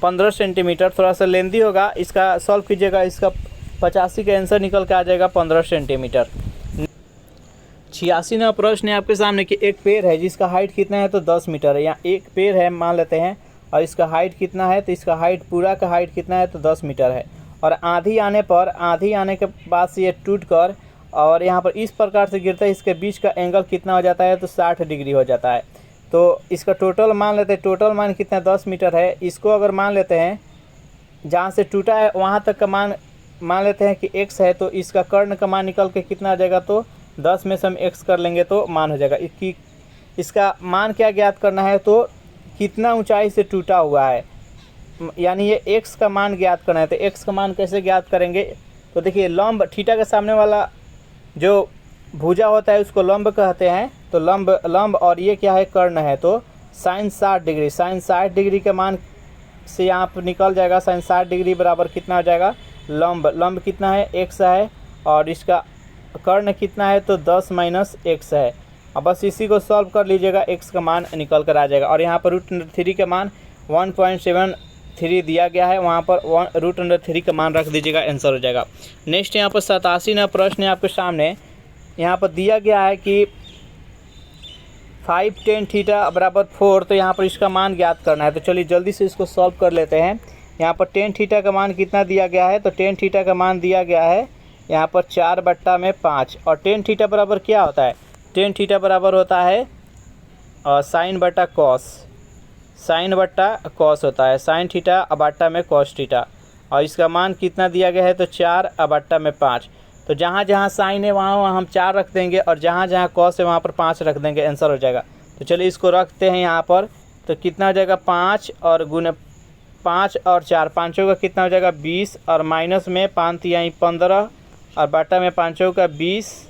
15 सेंटीमीटर। थोड़ा सा लेंदी होगा, इसका सॉल्व कीजिएगा, इसका 85 का आंसर निकल के आ जाएगा 15 सेंटीमीटर। 86वां प्रश्न है आपके सामने कि एक पेड़ है जिसका हाइट कितना है, तो 10 मीटर है। यहाँ एक पेड़ है मान लेते हैं और इसका हाइट कितना है, तो इसका हाइट पूरा का हाइट कितना है, तो 10 मीटर है। और आंधी आने के बाद से ये टूट कर और यहाँ पर इस प्रकार से गिरता है, इसके बीच का एंगल कितना हो जाता है, तो 60 डिग्री हो जाता है। तो इसका टोटल मान लेते हैं, टोटल मान कितना 10 मीटर है। इसको अगर मान लेते हैं जहाँ से टूटा है वहाँ तक का मान लेते हैं कि x है, तो इसका कर्ण का मान निकल के कितना आ जाएगा, तो 10 में से हम x कर लेंगे तो मान हो जाएगा। इसका मान क्या ज्ञात करना है, तो कितना ऊंचाई से टूटा हुआ है, यानी ये x का मान ज्ञात करना है। तो x का मान कैसे ज्ञात करेंगे, तो देखिए लंब थीटा के सामने वाला जो भुजा होता है उसको लंब कहते हैं। तो लंब और ये क्या है, कर्ण है। तो साइन 60 डिग्री, साइन 60 डिग्री के मान से यहाँ पर निकल जाएगा साइन 60 डिग्री बराबर कितना हो जाएगा, लंब कितना है, x है, और इसका कर्ण कितना है, तो 10 माइनस x है। अब बस इसी को सॉल्व कर लीजिएगा, x का मान निकल कर आ जाएगा। और यहाँ पर √3 का मान 1.73 दिया गया है, वहाँ पर √3 का मान रख दीजिएगा, आंसर हो जाएगा। नेक्स्ट यहाँ पर 87वां प्रश्न है आपके सामने। यहाँ पर दिया गया है कि 5 tan थीटा बराबर 4, तो यहाँ पर इसका मान ज्ञात करना है। तो चलिए जल्दी से इसको सॉल्व कर लेते हैं। यहाँ पर tan थीटा का मान कितना दिया गया है, तो tan थीटा का मान दिया गया है यहाँ पर 4/5। और tan थीटा बराबर क्या होता है, tan थीटा बराबर होता है साइन बटा कॉस होता है, साइन थीटा बटा में कॉस थीटा। और इसका मान कितना दिया गया है, तो 4/5। तो जहाँ जहाँ साइन है वहाँ हम 4 रख देंगे, और जहाँ जहाँ कॉस है वहाँ पर 5 रख देंगे, आंसर हो जाएगा। तो चलिए इसको रखते हैं यहाँ पर। तो कितना हो जाएगा, 5 और गुने 5 और 4, पाँचों का कितना हो जाएगा 20, और माइनस में 5 यहीं 15, और बाटा में पाँचों का 20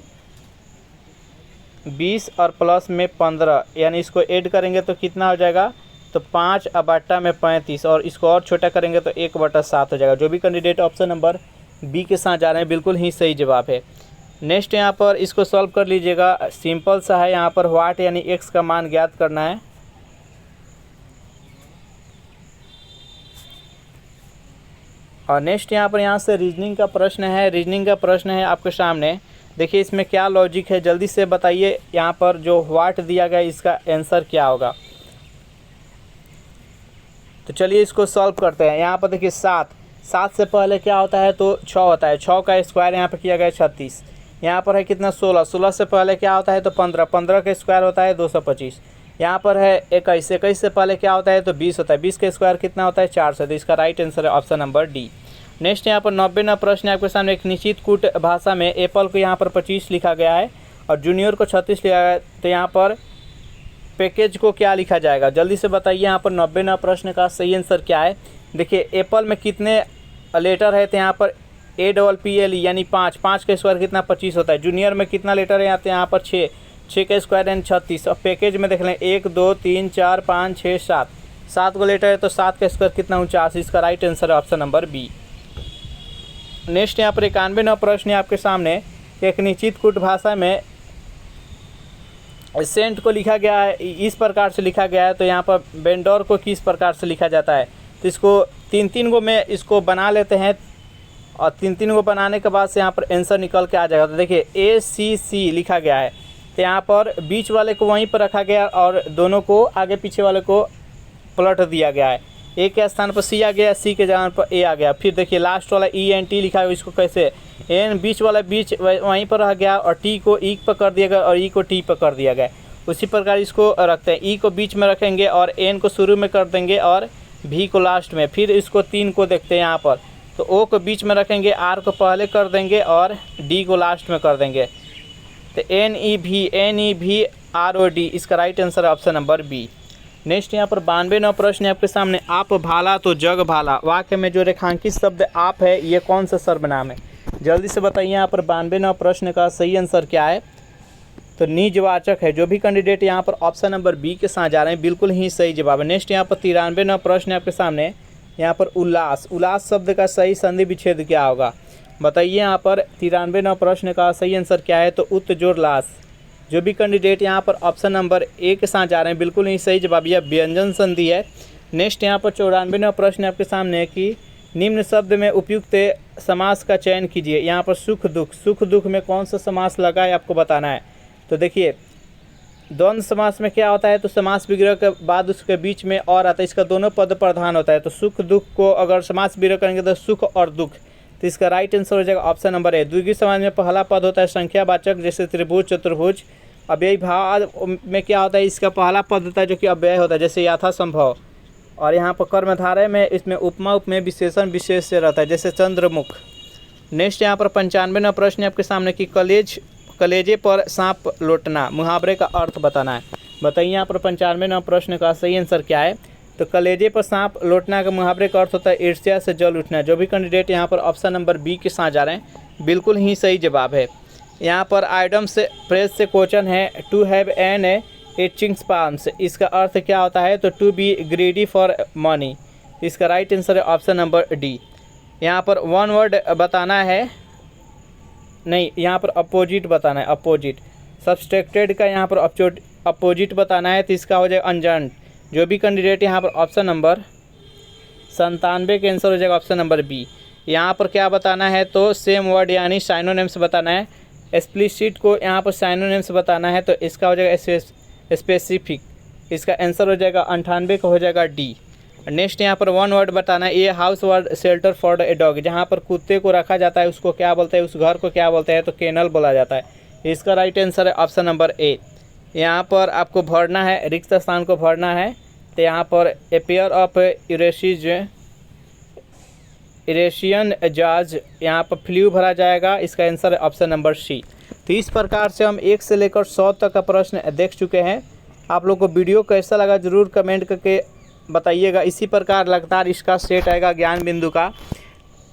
और प्लस में 15, यानी इसको ऐड करेंगे तो कितना हो जाएगा, तो 5 और बाटा में 35, और इसको और छोटा करेंगे तो 1/7 हो जाएगा। जो भी कैंडिडेट ऑप्शन नंबर बी के साथ जा रहे हैं बिल्कुल ही सही जवाब है। नेक्स्ट यहाँ पर इसको सॉल्व कर लीजिएगा, सिंपल सा है। यहाँ पर वाट यानी x का मान ज्ञात करना है। और नेक्स्ट यहाँ से रीजनिंग का प्रश्न है आपके सामने। देखिए इसमें क्या लॉजिक है, जल्दी से बताइए। यहाँ पर जो वाट दिया गया इसका आंसर क्या होगा। तो चलिए इसको सॉल्व करते हैं। यहाँ पर देखिए 7 से पहले क्या होता है, तो 6 होता है। 6 का स्क्वायर यहाँ पर किया गया 36। यहाँ पर है कितना 16 से पहले क्या होता है, तो 15 का स्क्वायर होता है 225। यहाँ पर है 21 से पहले क्या होता है, तो 20 होता है। 20 का स्क्वायर कितना होता है 400। तो इसका राइट आंसर है ऑप्शन नंबर डी। नेक्स्ट यहाँ पर 90वां प्रश्न है आपके सामने। एक निश्चित कूट भाषा में एप्पल को यहाँ पर 25 लिखा गया है और जूनियर को 36 लिखा गया है। तो यहाँ पर पैकेज को क्या लिखा जाएगा, जल्दी से बताइए। यहाँ पर 90वां प्रश्न का सही आंसर क्या है। देखिए एप्पल में कितने लेटर है, तो यहाँ पर APPLE यानी 5 का स्क्वायर कितना 25 होता है। जूनियर में कितना लेटर है, यहाँ पर 6 का स्क्वायर यानी 36। और पैकेज में देख लें 1 2 3 4 5 6 7 को लेटर है, तो 7 का स्क्वायर कितना 49। इसका राइट आंसर है ऑप्शन नंबर बी। नेक्स्ट यहाँ पर 91वां प्रश्न है आपके सामने। एक निश्चित कूट भाषा में सेंट को लिखा गया है, इस प्रकार से लिखा गया है। तो यहाँ पर वेंडर को किस प्रकार से लिखा जाता है, तो इसको 3 गो में इसको बना लेते हैं, और 3 गो बनाने के बाद से यहाँ पर आंसर निकल के आ जाएगा। तो देखिए ACC लिखा गया है, तो यहाँ पर बीच वाले को वहीं पर रखा गया और दोनों को आगे पीछे वाले को पलट दिया गया है। A के स्थान पर C आ गया, C के जगह पर A आ गया। फिर देखिए लास्ट वाला ENT लिखा है, इसको कैसे N बीच वाला बीच वहीं पर रह गया, और T को E पर कर दिया गया और E को T पर कर दिया गया। उसी प्रकार इसको रखते हैं, E को बीच में रखेंगे और N को शुरू में कर देंगे और V को लास्ट में। फिर इसको 3 को देखते हैं यहाँ पर, तो O को बीच में रखेंगे, R को पहले कर देंगे और D को लास्ट में कर देंगे। तो NEVROD इसका राइट आंसर है ऑप्शन नंबर बी। नेक्स्ट यहाँ पर 92वां प्रश्न है आपके सामने। आप भाला तो जग भाला, वाक्य में जो रेखांकित शब्द आप है ये कौन सा सर्वनाम है, जल्दी से बताइए। यहाँ पर 92वां प्रश्न का सही आंसर क्या है। तो निजवाचक है। जो भी कैंडिडेट यहाँ पर ऑप्शन नंबर बी के साथ जा रहे हैं बिल्कुल ही सही जवाब है। नेक्स्ट यहाँ पर 93वां प्रश्न है आपके सामने। यहाँ पर उल्लास, उल्लास शब्द का सही संधि विच्छेद क्या होगा बताइए। यहाँ पर 93वां प्रश्न का सही आंसर क्या है, तो उत्तजोरलास। जो भी कैंडिडेट यहाँ पर ऑप्शन नंबर ए के साथ जा रहे हैं बिल्कुल ही सही जवाब, यह व्यंजन संधि है। नेक्स्ट यहाँ पर 94वां प्रश्न आपके सामने है कि निम्न शब्द में उपयुक्त समास का चयन कीजिए। यहाँ पर सुख दुख, सुख दुख में कौन सा समास लगा है आपको बताना है। तो देखिए द्वंद्व समास में क्या होता है, तो समास विग्रह के बाद उसके बीच में और आता है, इसका दोनों पद प्रधान होता है। तो सुख दुख को अगर समास विग्रह करेंगे तो सुख और दुख, तो इसका राइट आंसर हो जाएगा ऑप्शन नंबर ए। द्विगुणी समास में पहला पद होता है संख्यावाचक, जैसे त्रिभुज चतुर्भुज। अव्ययी भाव में क्या होता है, इसका पहला पद होता है जो कि अव्यय होता है, जैसे यथासंभव। और यहाँ पर कर्मधारय में इसमें उपमा उपमेय विशेषण विशेष से रहता है, जैसे चंद्रमुख। नेक्स्ट यहाँ पर 95वां प्रश्न आपके सामने कि कलेजे पर सांप लौटना मुहावरे का अर्थ बताना है। बताइए यहाँ पर 95वां प्रश्न का सही आंसर क्या है। तो कलेजे पर सांप लौटना का मुहावरे का अर्थ होता है ईर्ष्या से जल उठना। जो भी कैंडिडेट यहाँ पर ऑप्शन नंबर बी के साथ जा रहे हैं बिल्कुल ही सही जवाब है। यहाँ पर आइटम से फ्रेज से क्वेश्चन है to have an itchings palms, इसका अर्थ क्या होता है, तो to be greedy for money. इसका राइट आंसर है ऑप्शन नंबर डी। यहाँ पर वन वर्ड बताना है, नहीं यहाँ पर अपोजिट बताना है, अपोजिट। सब्सट्रैक्टेड का यहाँ पर अपोजिट बताना है, तो इसका हो जाएगा अनजर्न। जो भी कैंडिडेट यहाँ पर ऑप्शन नंबर 97 के आंसर हो जाएगा ऑप्शन नंबर बी। यहाँ पर क्या बताना है, तो सेम वर्ड यानी साइनोनिम्स बताना है। एक्सप्लिसिट को यहाँ पर साइनोनिम्स बताना है, तो इसका हो जाएगा स्पेसिफिक। इसका आंसर हो जाएगा 98 का हो जाएगा डी। नेक्स्ट यहाँ पर वन वर्ड बताना है, ये house word shelter for a dog, जहाँ पर कुत्ते को रखा जाता है उसको क्या बोलते हैं, उस घर को क्या बोलते हैं, तो केनल बोला जाता है। इसका राइट आंसर है ऑप्शन नंबर ए। यहाँ पर आपको भरना है, रिक्त स्थान को भरना है, तो यहाँ पर ए पेयर ऑफ इरेशियन जॉर्ज, यहाँ पर फ्लू भरा जाएगा। इसका आंसर है ऑप्शन नंबर सी। तो इस प्रकार से हम 1 से लेकर 100 तक का प्रश्न देख चुके हैं। आप लोग को वीडियो कैसा लगा जरूर कमेंट करके बताइएगा। इसी प्रकार लगातार इसका सेट आएगा ज्ञान बिंदु का।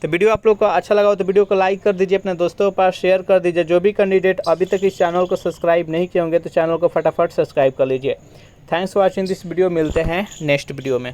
तो वीडियो आप लोग को अच्छा लगा हो तो वीडियो को लाइक कर दीजिए, अपने दोस्तों के पास शेयर कर दीजिए। जो भी कैंडिडेट अभी तक इस चैनल को सब्सक्राइब नहीं किए होंगे तो चैनल को फटाफट सब्सक्राइब कर लीजिए। Thanks for watching this video. मिलते हैं नेक्स्ट वीडियो में।